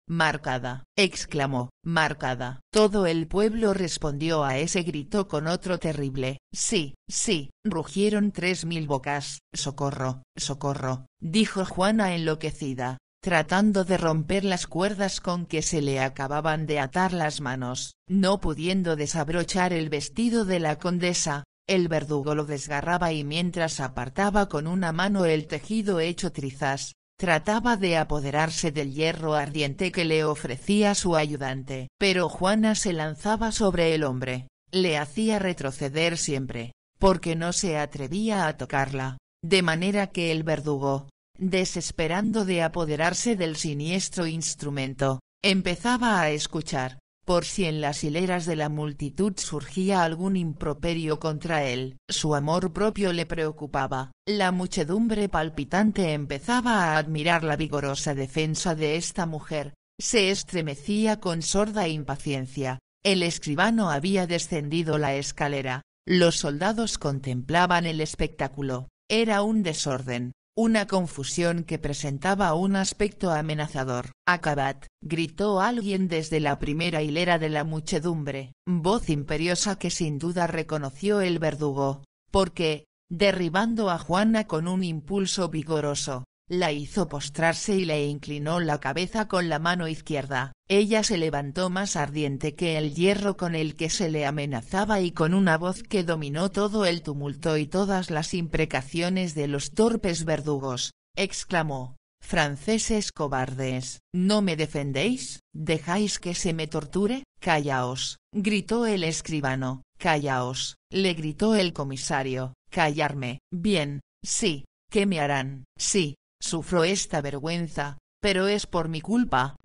«Marcada», exclamó, «marcada». Todo el pueblo respondió a ese grito con otro terrible. «Sí, sí», rugieron 3000 bocas. «Socorro, socorro», dijo Juana enloquecida, tratando de romper las cuerdas con que se le acababan de atar las manos. No pudiendo desabrochar el vestido de la condesa, el verdugo lo desgarraba y mientras apartaba con una mano el tejido hecho trizas, trataba de apoderarse del hierro ardiente que le ofrecía su ayudante. Pero Juana se lanzaba sobre el hombre, le hacía retroceder siempre, porque no se atrevía a tocarla, de manera que el verdugo, desesperando de apoderarse del siniestro instrumento, empezaba a escuchar, por si en las hileras de la multitud surgía algún improperio contra él. Su amor propio le preocupaba. La muchedumbre palpitante empezaba a admirar la vigorosa defensa de esta mujer, se estremecía con sorda impaciencia. El escribano había descendido la escalera, los soldados contemplaban el espectáculo, era un desorden, una confusión que presentaba un aspecto amenazador. «Acabad», gritó alguien desde la primera hilera de la muchedumbre, voz imperiosa que sin duda reconoció el verdugo, porque, derribando a Juana con un impulso vigoroso, la hizo postrarse y le inclinó la cabeza con la mano izquierda. Ella se levantó más ardiente que el hierro con el que se le amenazaba y con una voz que dominó todo el tumulto y todas las imprecaciones de los torpes verdugos, exclamó. «Franceses cobardes, ¿no me defendéis? ¿Dejáis que se me torture? Callaos», gritó el escribano. «Callaos», le gritó el comisario. «Callarme. Bien, sí, ¿qué me harán? Sí, sufro esta vergüenza, pero es por mi culpa».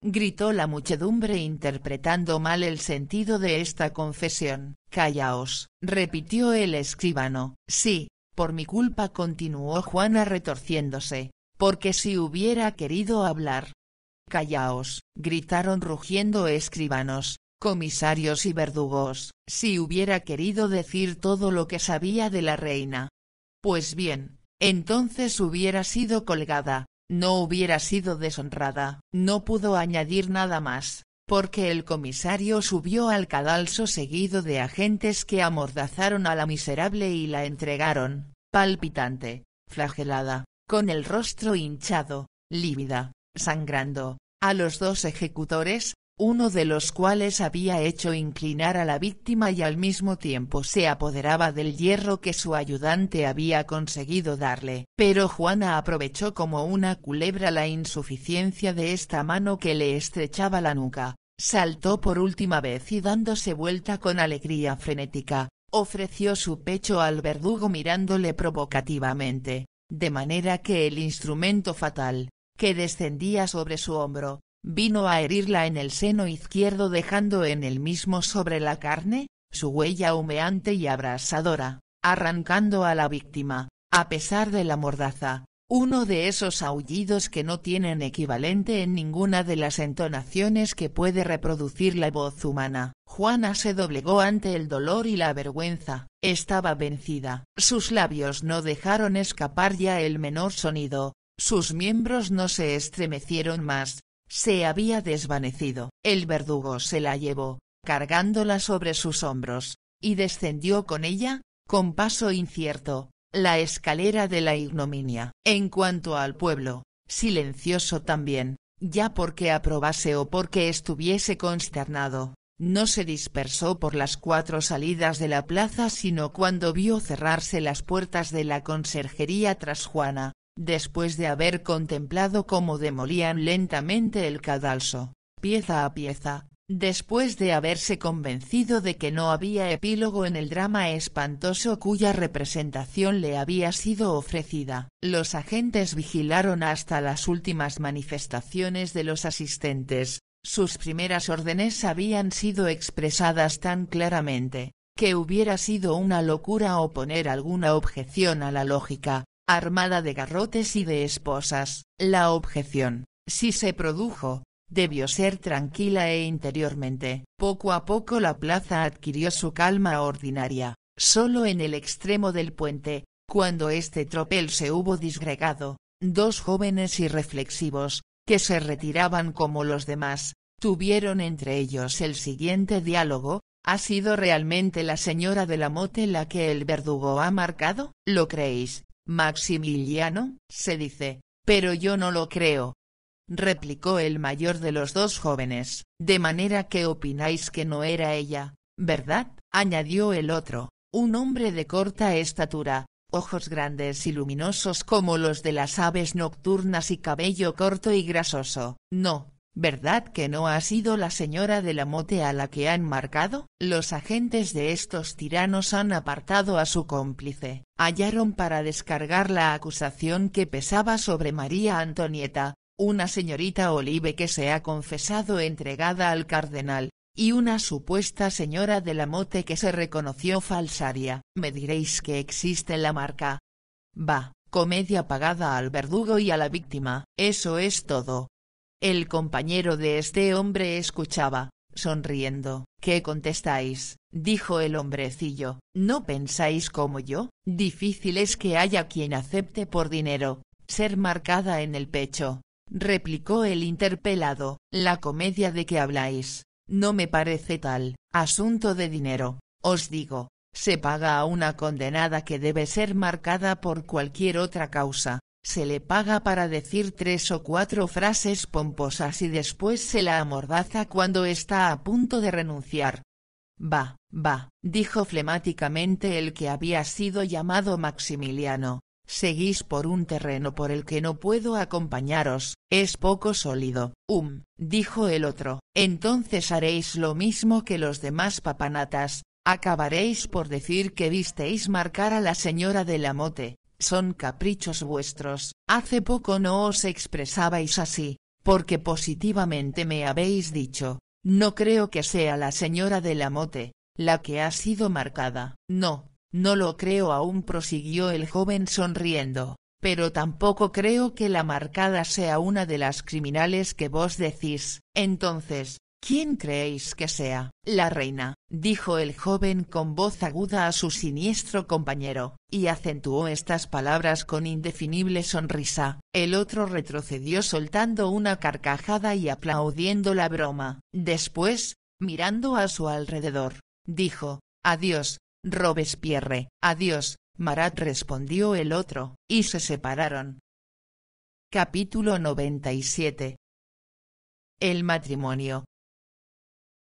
Gritó la muchedumbre interpretando mal el sentido de esta confesión. «Callaos», repitió el escribano. «Sí, por mi culpa», continuó Juana retorciéndose, «porque si hubiera querido hablar». «Callaos», gritaron rugiendo escribanos, comisarios y verdugos, «si hubiera querido decir todo lo que sabía de la reina». «Pues bien, entonces hubiera sido colgada, no hubiera sido deshonrada». No pudo añadir nada más, porque el comisario subió al cadalso seguido de agentes que amordazaron a la miserable y la entregaron, palpitante, flagelada, con el rostro hinchado, lívida, sangrando, a los 2 ejecutores, uno de los cuales había hecho inclinar a la víctima y al mismo tiempo se apoderaba del hierro que su ayudante había conseguido darle. Pero Juana aprovechó como una culebra la insuficiencia de esta mano que le estrechaba la nuca, saltó por última vez y dándose vuelta con alegría frenética, ofreció su pecho al verdugo mirándole provocativamente, de manera que el instrumento fatal, que descendía sobre su hombro, vino a herirla en el seno izquierdo dejando en el mismo sobre la carne, su huella humeante y abrasadora, arrancando a la víctima, a pesar de la mordaza, uno de esos aullidos que no tienen equivalente en ninguna de las entonaciones que puede reproducir la voz humana. Juana se doblegó ante el dolor y la vergüenza, estaba vencida. Sus labios no dejaron escapar ya el menor sonido, sus miembros no se estremecieron más, se había desvanecido. El verdugo se la llevó, cargándola sobre sus hombros, y descendió con ella, con paso incierto, la escalera de la ignominia. En cuanto al pueblo, silencioso también, ya porque aprobase o porque estuviese consternado, no se dispersó por las 4 salidas de la plaza sino cuando vio cerrarse las puertas de la conserjería tras Juana, después de haber contemplado cómo demolían lentamente el cadalso, pieza a pieza. Después de haberse convencido de que no había epílogo en el drama espantoso cuya representación le había sido ofrecida, los agentes vigilaron hasta las últimas manifestaciones de los asistentes. Sus primeras órdenes habían sido expresadas tan claramente, que hubiera sido una locura oponer alguna objeción a la lógica, armada de garrotes y de esposas. La objeción, si se produjo, debió ser tranquila e interiormente. Poco a poco la plaza adquirió su calma ordinaria, solo en el extremo del puente, cuando este tropel se hubo disgregado, 2 jóvenes irreflexivos, que se retiraban como los demás, tuvieron entre ellos el siguiente diálogo: ¿ha sido realmente la señora de la Motte la que el verdugo ha marcado? ¿Lo creéis, Maximiliano? Se dice, pero yo no lo creo, replicó el mayor de los 2 jóvenes. De manera que opináis que no era ella, ¿verdad? Añadió el otro, un hombre de corta estatura, ojos grandes y luminosos como los de las aves nocturnas y cabello corto y grasoso. No, ¿verdad que no ha sido la señora de la Motte a la que han marcado? Los agentes de estos tiranos han apartado a su cómplice, hallaron para descargar la acusación que pesaba sobre María Antonieta, una señorita Olive que se ha confesado entregada al cardenal, y una supuesta señora de la Motte que se reconoció falsaria. Me diréis que existe la marca. Bah, comedia pagada al verdugo y a la víctima. Eso es todo. El compañero de este hombre escuchaba, sonriendo. ¿Qué contestáis? Dijo el hombrecillo. ¿No pensáis como yo? Difícil es que haya quien acepte por dinero ser marcada en el pecho, replicó el interpelado. La comedia de que habláis no me parece tal asunto de dinero, os digo. Se paga a una condenada que debe ser marcada por cualquier otra causa, se le paga para decir 3 o 4 frases pomposas y después se la amordaza cuando está a punto de renunciar. Va, dijo flemáticamente el que había sido llamado Maximiliano, seguís por un terreno por el que no puedo acompañaros, es poco sólido. Dijo el otro, entonces haréis lo mismo que los demás papanatas, acabaréis por decir que visteis marcar a la señora de la Motte, son caprichos vuestros. Hace poco no os expresabais así, porque positivamente me habéis dicho, no creo que sea la señora de la Motte la que ha sido marcada. No lo creo aún, prosiguió el joven sonriendo, pero tampoco creo que la marcada sea una de las criminales que vos decís. Entonces, ¿quién creéis que sea? La reina, dijo el joven con voz aguda a su siniestro compañero, y acentuó estas palabras con indefinible sonrisa. El otro retrocedió soltando una carcajada y aplaudiendo la broma. Después, mirando a su alrededor, dijo, adiós, Robespierre. Adiós, Marat, respondió el otro, y se separaron. Capítulo 97. El matrimonio.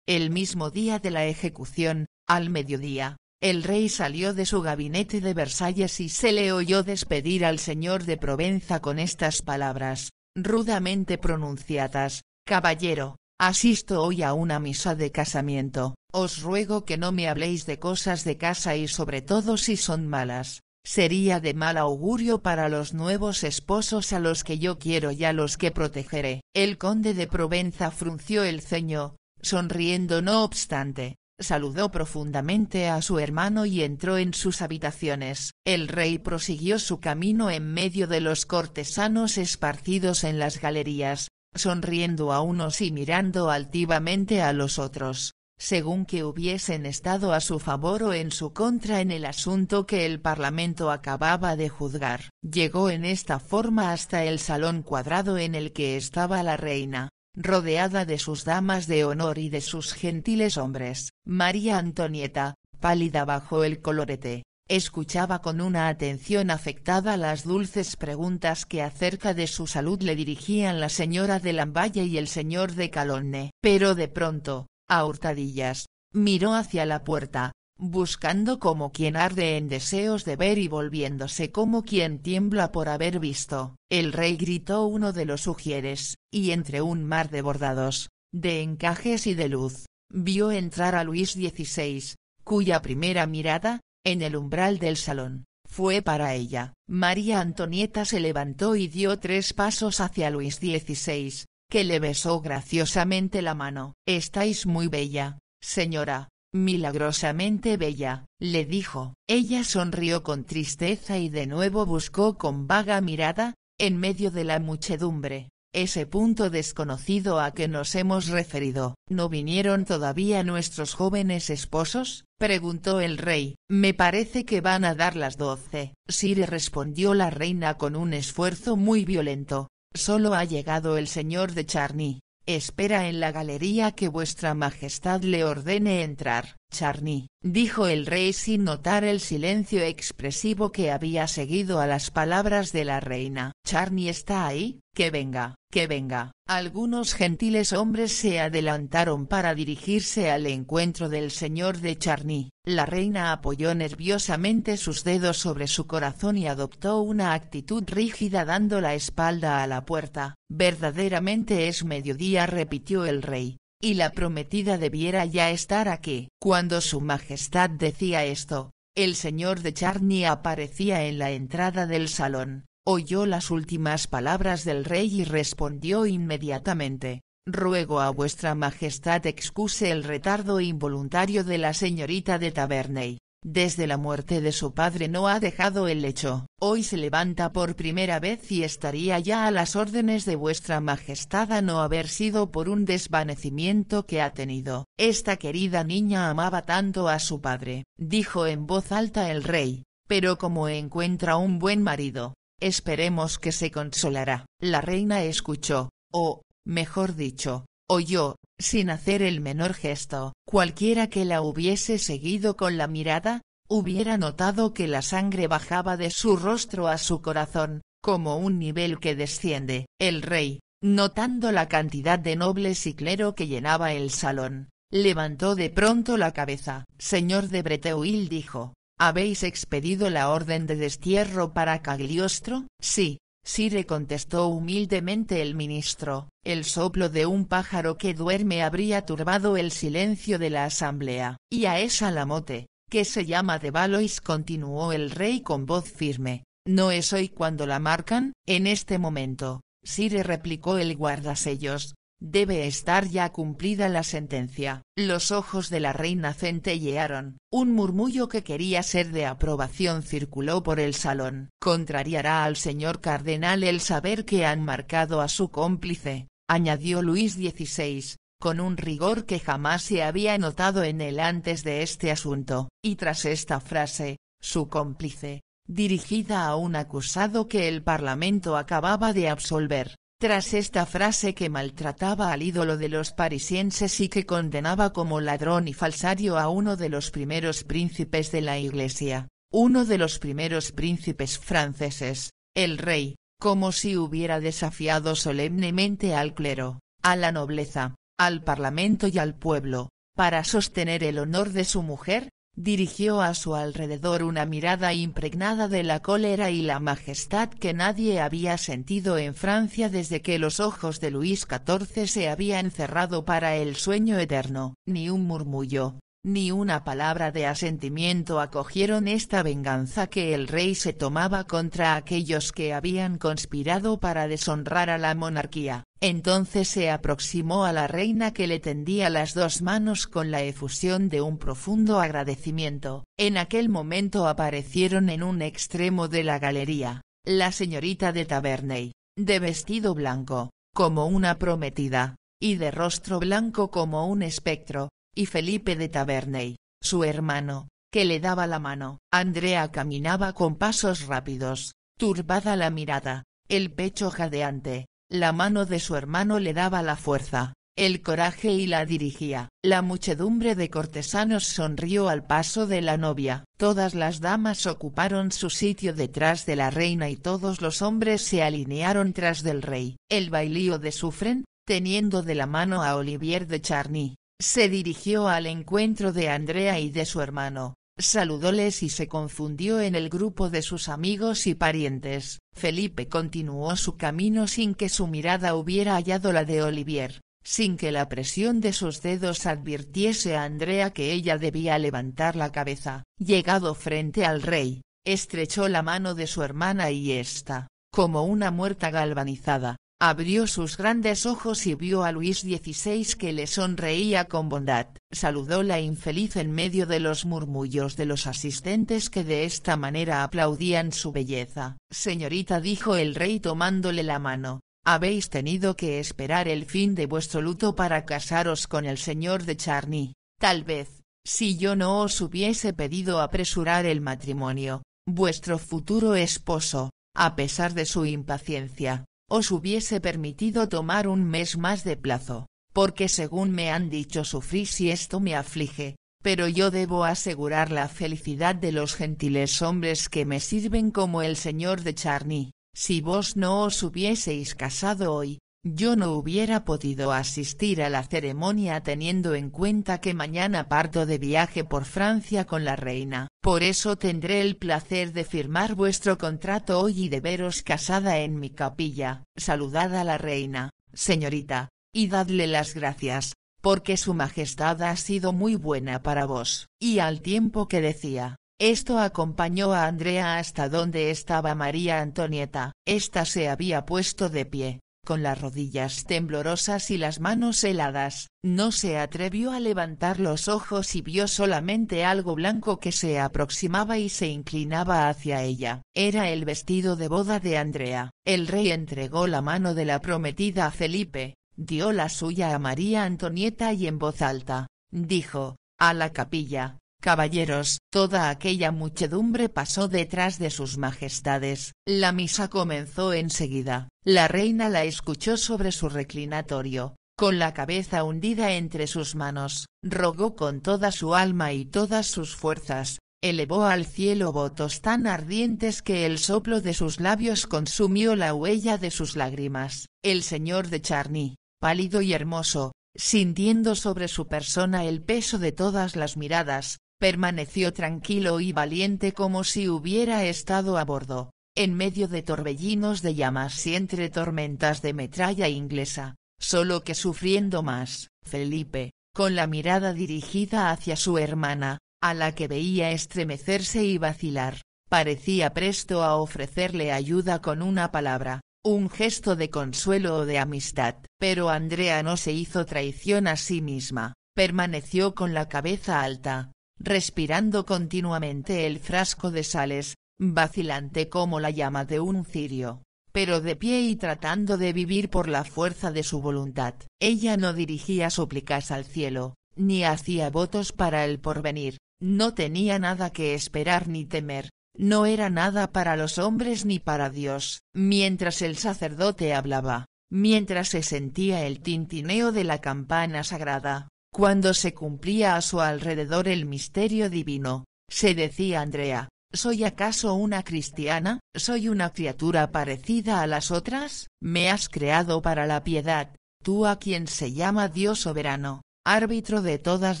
El mismo día de la ejecución, al mediodía, el rey salió de su gabinete de Versalles y se le oyó despedir al señor de Provenza con estas palabras, rudamente pronunciadas: caballero, asisto hoy a una misa de casamiento, os ruego que no me habléis de cosas de casa y sobre todo si son malas, sería de mal augurio para los nuevos esposos a los que yo quiero y a los que protegeré. El conde de Provenza frunció el ceño, sonriendo no obstante, saludó profundamente a su hermano y entró en sus habitaciones. El rey prosiguió su camino en medio de los cortesanos esparcidos en las galerías, sonriendo a unos y mirando altivamente a los otros, según que hubiesen estado a su favor o en su contra en el asunto que el Parlamento acababa de juzgar. Llegó en esta forma hasta el salón cuadrado en el que estaba la reina, rodeada de sus damas de honor y de sus gentiles hombres. María Antonieta, pálida bajo el colorete, escuchaba con una atención afectada las dulces preguntas que acerca de su salud le dirigían la señora de Lamballe y el señor de Calonne. Pero de pronto, a hurtadillas, miró hacia la puerta, buscando como quien arde en deseos de ver y volviéndose como quien tiembla por haber visto. El rey gritó uno de los ujieres, y entre un mar de bordados, de encajes y de luz, vio entrar a Luis XVI, cuya primera mirada, en el umbral del salón, fue para ella. María Antonieta se levantó y dio 3 pasos hacia Luis XVI, que le besó graciosamente la mano. «Estáis muy bella, señora, milagrosamente bella», le dijo. Ella sonrió con tristeza y de nuevo buscó con vaga mirada, en medio de la muchedumbre, ese punto desconocido a que nos hemos referido. ¿No vinieron todavía nuestros jóvenes esposos?, preguntó el rey. Me parece que van a dar las 12. Sire, respondió la reina con un esfuerzo muy violento, solo ha llegado el señor de Charny, espera en la galería que vuestra majestad le ordene entrar. Charny, dijo el rey sin notar el silencio expresivo que había seguido a las palabras de la reina. Charny está ahí, que venga, que venga. Algunos gentiles hombres se adelantaron para dirigirse al encuentro del señor de Charny. La reina apoyó nerviosamente sus dedos sobre su corazón y adoptó una actitud rígida dando la espalda a la puerta. Verdaderamente es mediodía, repitió el rey, y la prometida debiera ya estar aquí. Cuando su majestad decía esto, el señor de Charny aparecía en la entrada del salón, oyó las últimas palabras del rey y respondió inmediatamente: ruego a vuestra majestad excuse el retardo involuntario de la señorita de Taverney. Desde la muerte de su padre no ha dejado el lecho. Hoy se levanta por primera vez y estaría ya a las órdenes de vuestra majestad a no haber sido por un desvanecimiento que ha tenido. Esta querida niña amaba tanto a su padre, dijo en voz alta el rey, pero como encuentra un buen marido, esperemos que se consolará. La reina escuchó, o, mejor dicho, oyó, sin hacer el menor gesto. Cualquiera que la hubiese seguido con la mirada, hubiera notado que la sangre bajaba de su rostro a su corazón, como un nivel que desciende. El rey, notando la cantidad de nobles y clero que llenaba el salón, levantó de pronto la cabeza. Señor de Breteuil, dijo, ¿habéis expedido la orden de destierro para Cagliostro? Sí, sire, contestó humildemente el ministro. El soplo de un pájaro que duerme habría turbado el silencio de la asamblea. Y a esa lamote, que se llama de Valois, continuó el rey con voz firme, ¿no es hoy cuando la marcan? En este momento, sire, replicó el guardasellos. Debe estar ya cumplida la sentencia. Los ojos de la reina centellearon. Un murmullo que quería ser de aprobación circuló por el salón. Contrariará al señor cardenal el saber que han marcado a su cómplice, añadió Luis XVI, con un rigor que jamás se había notado en él antes de este asunto, y tras esta frase, su cómplice, dirigida a un acusado que el Parlamento acababa de absolver. Tras esta frase que maltrataba al ídolo de los parisienses y que condenaba como ladrón y falsario a uno de los primeros príncipes de la Iglesia, uno de los primeros príncipes franceses, el rey, como si hubiera desafiado solemnemente al clero, a la nobleza, al Parlamento y al pueblo, para sostener el honor de su mujer, dirigió a su alrededor una mirada impregnada de la cólera y la majestad que nadie había sentido en Francia desde que los ojos de Luis XIV se habían cerrado para el sueño eterno. Ni un murmullo, ni una palabra de asentimiento acogieron esta venganza que el rey se tomaba contra aquellos que habían conspirado para deshonrar a la monarquía. Entonces se aproximó a la reina, que le tendía las dos manos con la efusión de un profundo agradecimiento. En aquel momento aparecieron en un extremo de la galería, la señorita de Taverney, de vestido blanco, como una prometida, y de rostro blanco como un espectro, y Felipe de Taverney, su hermano, que le daba la mano. Andrea caminaba con pasos rápidos, turbada la mirada, el pecho jadeante. La mano de su hermano le daba la fuerza, el coraje y la dirigía. La muchedumbre de cortesanos sonrió al paso de la novia. Todas las damas ocuparon su sitio detrás de la reina y todos los hombres se alinearon tras del rey. El bailío de Suffren, teniendo de la mano a Olivier de Charny, se dirigió al encuentro de Andrea y de su hermano. Saludóles y se confundió en el grupo de sus amigos y parientes. Felipe continuó su camino sin que su mirada hubiera hallado la de Olivier, sin que la presión de sus dedos advirtiese a Andrea que ella debía levantar la cabeza. Llegado frente al rey, estrechó la mano de su hermana y ésta, como una muerta galvanizada, abrió sus grandes ojos y vio a Luis XVI que le sonreía con bondad. Saludó la infeliz en medio de los murmullos de los asistentes que de esta manera aplaudían su belleza. Señorita, dijo el rey tomándole la mano, habéis tenido que esperar el fin de vuestro luto para casaros con el señor de Charny. Tal vez, si yo no os hubiese pedido apresurar el matrimonio, vuestro futuro esposo, a pesar de su impaciencia, os hubiese permitido tomar un mes más de plazo, porque según me han dicho sufrís y esto me aflige, pero yo debo asegurar la felicidad de los gentiles hombres que me sirven como el señor de Charny. Si vos no os hubieseis casado hoy, yo no hubiera podido asistir a la ceremonia teniendo en cuenta que mañana parto de viaje por Francia con la reina. Por eso tendré el placer de firmar vuestro contrato hoy y de veros casada en mi capilla. Saludad a la reina, señorita, y dadle las gracias, porque su majestad ha sido muy buena para vos. Y al tiempo que decía esto acompañó a Andrea hasta donde estaba María Antonieta. Esta se había puesto de pie, con las rodillas temblorosas y las manos heladas, no se atrevió a levantar los ojos y vio solamente algo blanco que se aproximaba y se inclinaba hacia ella. Era el vestido de boda de Andrea. El rey entregó la mano de la prometida a Felipe, dio la suya a María Antonieta y en voz alta, dijo, a la capilla. Caballeros, toda aquella muchedumbre pasó detrás de sus majestades. La misa comenzó enseguida. La reina la escuchó sobre su reclinatorio, con la cabeza hundida entre sus manos, rogó con toda su alma y todas sus fuerzas, elevó al cielo votos tan ardientes que el soplo de sus labios consumió la huella de sus lágrimas. El señor de Charny, pálido y hermoso, sintiendo sobre su persona el peso de todas las miradas, permaneció tranquilo y valiente como si hubiera estado a bordo, en medio de torbellinos de llamas y entre tormentas de metralla inglesa, solo que sufriendo más. Felipe, con la mirada dirigida hacia su hermana, a la que veía estremecerse y vacilar, parecía presto a ofrecerle ayuda con una palabra, un gesto de consuelo o de amistad. Pero Andrea no se hizo traición a sí misma, permaneció con la cabeza alta, respirando continuamente el frasco de sales, vacilante como la llama de un cirio, pero de pie y tratando de vivir por la fuerza de su voluntad. Ella no dirigía súplicas al cielo, ni hacía votos para el porvenir, no tenía nada que esperar ni temer, no era nada para los hombres ni para Dios. Mientras el sacerdote hablaba, mientras se sentía el tintineo de la campana sagrada, cuando se cumplía a su alrededor el misterio divino, se decía Andrea: ¿soy acaso una cristiana? ¿Soy una criatura parecida a las otras? Me has creado para la piedad, tú a quien se llama Dios soberano, árbitro de todas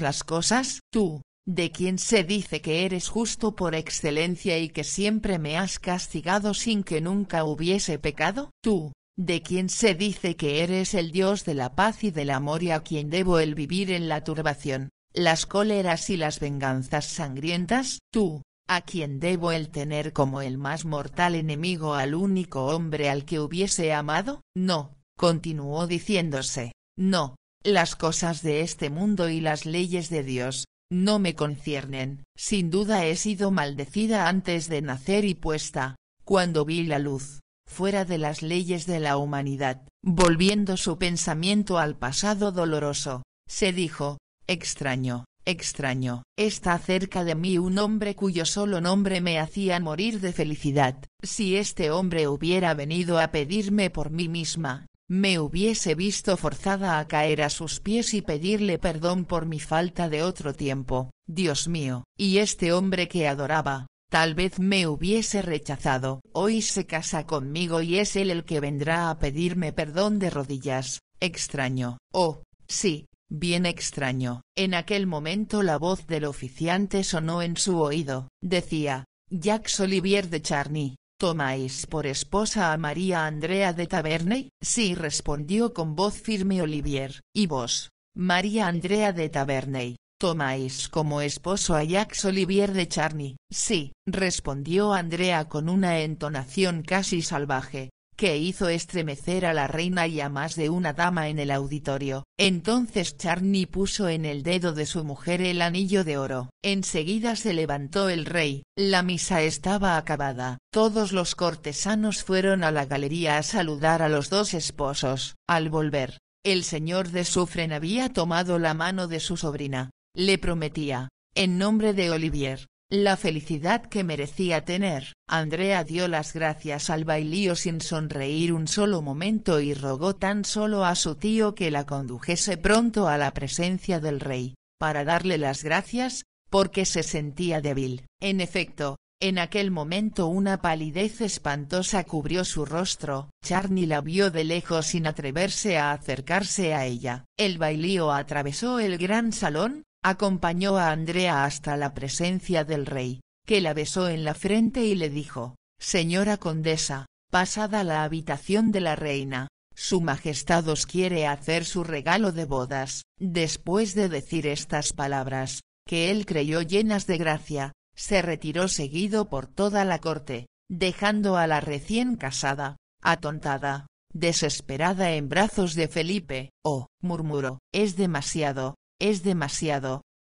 las cosas, tú, de quien se dice que eres justo por excelencia y que siempre me has castigado sin que nunca hubiese pecado, tú, de quien se dice que eres el Dios de la paz y del amor y a quien debo el vivir en la turbación, las cóleras y las venganzas sangrientas, tú, a quien debo el tener como el más mortal enemigo al único hombre al que hubiese amado. No, continuó diciéndose, no, las cosas de este mundo y las leyes de Dios, no me conciernen. Sin duda he sido maldecida antes de nacer y puesta, cuando vi la luz, fuera de las leyes de la humanidad. Volviendo su pensamiento al pasado doloroso, se dijo: extraño, extraño, está cerca de mí un hombre cuyo solo nombre me hacía morir de felicidad. Si este hombre hubiera venido a pedirme por mí misma, me hubiese visto forzada a caer a sus pies y pedirle perdón por mi falta de otro tiempo. Dios mío, y este hombre que adoraba, tal vez me hubiese rechazado. Hoy se casa conmigo y es él el que vendrá a pedirme perdón de rodillas. Extraño, oh, sí, bien extraño. En aquel momento la voz del oficiante sonó en su oído. Decía: Jacques Olivier de Charny, ¿tomáis por esposa a María Andrea de Taverney? Sí, respondió con voz firme Olivier. ¿Y vos, María Andrea de Taverney, tomáis como esposo a Jacques Olivier de Charny? Sí, respondió Andrea con una entonación casi salvaje, que hizo estremecer a la reina y a más de una dama en el auditorio. Entonces Charny puso en el dedo de su mujer el anillo de oro. Enseguida se levantó el rey. La misa estaba acabada. Todos los cortesanos fueron a la galería a saludar a los dos esposos. Al volver, el señor de Suffren había tomado la mano de su sobrina. Le prometía, en nombre de Olivier, la felicidad que merecía tener. Andrea dio las gracias al bailío sin sonreír un solo momento y rogó tan solo a su tío que la condujese pronto a la presencia del rey, para darle las gracias, porque se sentía débil. En efecto, en aquel momento una palidez espantosa cubrió su rostro. Charny la vio de lejos sin atreverse a acercarse a ella. El bailío atravesó el gran salón, acompañó a Andrea hasta la presencia del rey, que la besó en la frente y le dijo: Señora condesa, pasad a la habitación de la reina, su majestad os quiere hacer su regalo de bodas. Después de decir estas palabras, que él creyó llenas de gracia, se retiró seguido por toda la corte, dejando a la recién casada, atontada, desesperada en brazos de Felipe. Oh, murmuró, es demasiado,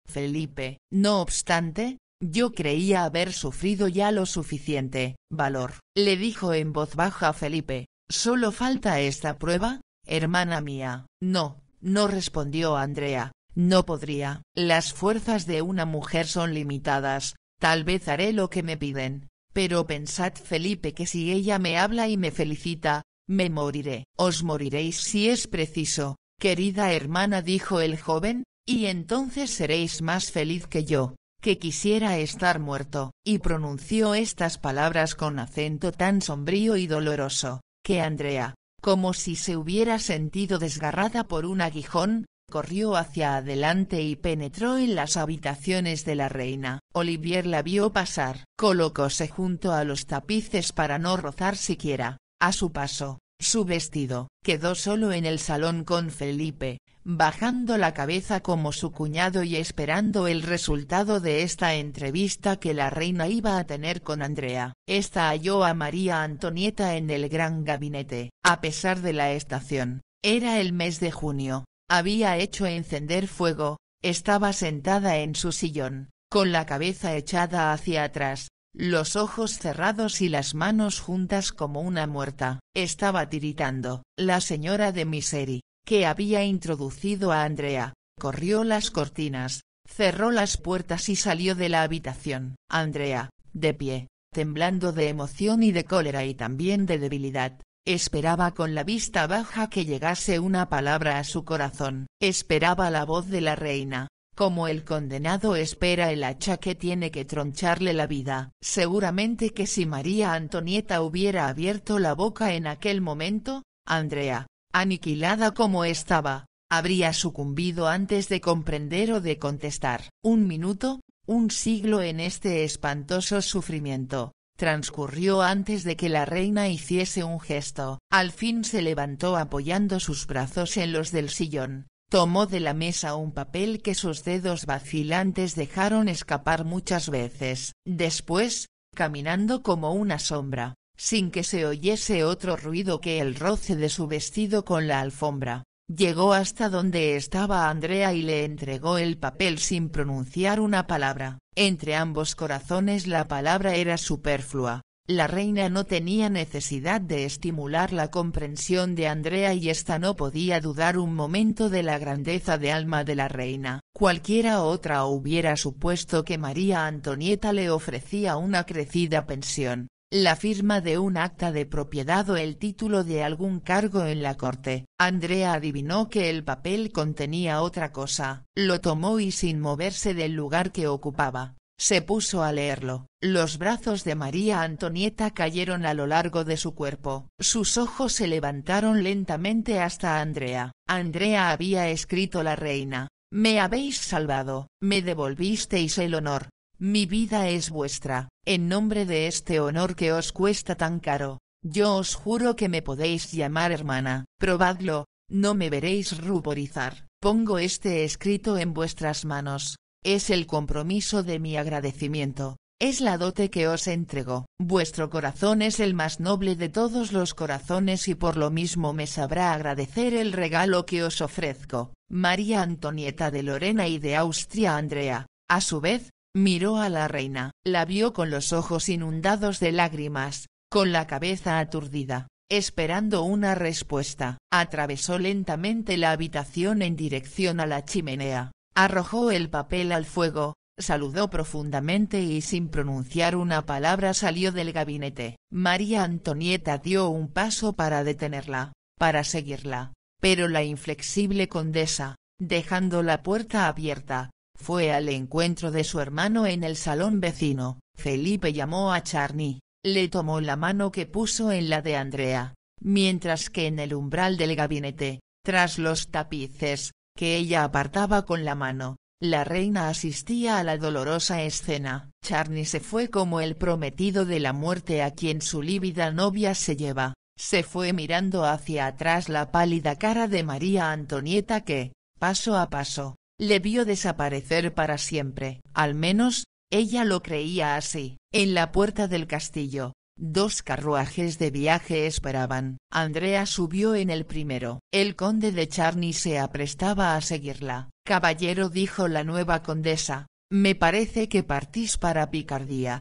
Felipe. No obstante, yo creía haber sufrido ya lo suficiente. Valor, le dijo en voz baja Felipe, ¿solo falta esta prueba, hermana mía? No, no, respondió Andrea, no podría. Las fuerzas de una mujer son limitadas. Tal vez haré lo que me piden, pero pensad Felipe que si ella me habla y me felicita, me moriré. Os moriréis si es preciso, querida hermana, dijo el joven, y entonces seréis más feliz que yo, que quisiera estar muerto. Y pronunció estas palabras con acento tan sombrío y doloroso, que Andrea, como si se hubiera sentido desgarrada por un aguijón, corrió hacia adelante y penetró en las habitaciones de la reina. Olivier la vio pasar. Colocóse junto a los tapices para no rozar siquiera, a su paso, su vestido. Quedó solo en el salón con Felipe, bajando la cabeza como su cuñado y esperando el resultado de esta entrevista que la reina iba a tener con Andrea. Esta halló a María Antonieta en el gran gabinete. A pesar de la estación, era el mes de junio, había hecho encender fuego, estaba sentada en su sillón, con la cabeza echada hacia atrás, los ojos cerrados y las manos juntas como una muerta. Estaba tiritando. La señora de Misery, que había introducido a Andrea, corrió las cortinas, cerró las puertas y salió de la habitación. Andrea, de pie, temblando de emoción y de cólera y también de debilidad, esperaba con la vista baja que llegase una palabra a su corazón. Esperaba la voz de la reina, como el condenado espera el hacha que tiene que troncharle la vida. Seguramente que si María Antonieta hubiera abierto la boca en aquel momento, Andrea, aniquilada como estaba, habría sucumbido antes de comprender o de contestar. Un minuto, un siglo en este espantoso sufrimiento, transcurrió antes de que la reina hiciese un gesto. Al fin se levantó apoyando sus brazos en los del sillón, tomó de la mesa un papel que sus dedos vacilantes dejaron escapar muchas veces. Después, caminando como una sombra, sin que se oyese otro ruido que el roce de su vestido con la alfombra, llegó hasta donde estaba Andrea y le entregó el papel sin pronunciar una palabra. Entre ambos corazones la palabra era superflua. La reina no tenía necesidad de estimular la comprensión de Andrea y ésta no podía dudar un momento de la grandeza de alma de la reina. Cualquiera otra hubiera supuesto que María Antonieta le ofrecía una crecida pensión, la firma de un acta de propiedad o el título de algún cargo en la corte. Andrea adivinó que el papel contenía otra cosa, lo tomó y sin moverse del lugar que ocupaba, se puso a leerlo. Los brazos de María Antonieta cayeron a lo largo de su cuerpo. Sus ojos se levantaron lentamente hasta Andrea. Andrea había escrito la reina: «Me habéis salvado, me devolvisteis el honor. Mi vida es vuestra, en nombre de este honor que os cuesta tan caro, yo os juro que me podéis llamar hermana. Probadlo, no me veréis ruborizar. Pongo este escrito en vuestras manos. Es el compromiso de mi agradecimiento, es la dote que os entrego. Vuestro corazón es el más noble de todos los corazones y por lo mismo me sabrá agradecer el regalo que os ofrezco». María Antonieta de Lorena y de Austria. Andrea, a su vez, miró a la reina, la vio con los ojos inundados de lágrimas, con la cabeza aturdida, esperando una respuesta. Atravesó lentamente la habitación en dirección a la chimenea, arrojó el papel al fuego, saludó profundamente y sin pronunciar una palabra salió del gabinete. María Antonieta dio un paso para detenerla, para seguirla, pero la inflexible condesa, dejando la puerta abierta, fue al encuentro de su hermano en el salón vecino. Felipe llamó a Charny, le tomó la mano que puso en la de Andrea, mientras que en el umbral del gabinete, tras los tapices, que ella apartaba con la mano, la reina asistía a la dolorosa escena. Charny se fue como el prometido de la muerte a quien su lívida novia se lleva. Se fue mirando hacia atrás la pálida cara de María Antonieta que, paso a paso, le vio desaparecer para siempre. Al menos, ella lo creía así. En la puerta del castillo, dos carruajes de viaje esperaban. Andrea subió en el primero. El conde de Charny se aprestaba a seguirla. «Caballero», dijo la nueva condesa, «me parece que partís para Picardía».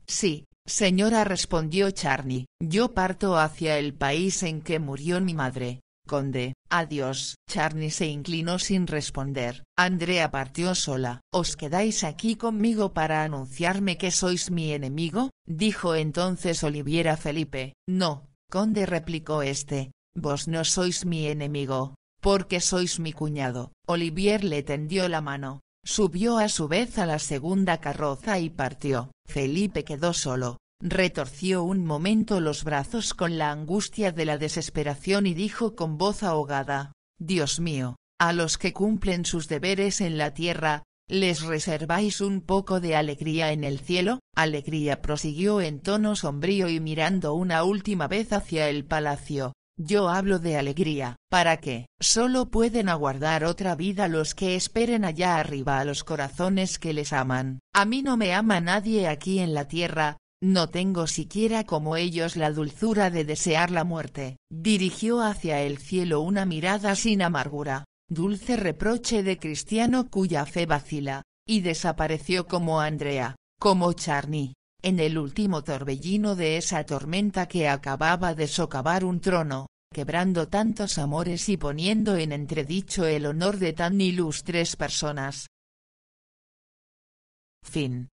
«Sí, señora», respondió Charny, «yo parto hacia el país en que murió mi madre». «Conde, adiós». Charny se inclinó sin responder. Andrea partió sola. «¿Os quedáis aquí conmigo para anunciarme que sois mi enemigo?», dijo entonces Olivier a Felipe. «No, conde», replicó este, «vos no sois mi enemigo, porque sois mi cuñado». Olivier le tendió la mano, subió a su vez a la segunda carroza y partió. Felipe quedó solo. Retorció un momento los brazos con la angustia de la desesperación y dijo con voz ahogada: «Dios mío, A los que cumplen sus deberes en la tierra, ¿les reserváis un poco de alegría en el cielo? Alegría, prosiguió en tono sombrío y mirando una última vez hacia el palacio. Yo hablo de alegría. ¿Para qué? Solo pueden aguardar otra vida los que esperen allá arriba a los corazones que les aman. A mí no me ama nadie aquí en la tierra, no tengo siquiera como ellos la dulzura de desear la muerte. Dirigió hacia el cielo una mirada sin amargura, dulce reproche de cristiano cuya fe vacila, y desapareció como Andrea, como Charny, en el último torbellino de esa tormenta que acababa de socavar un trono, quebrando tantos amores y poniendo en entredicho el honor de tan ilustres personas. Fin.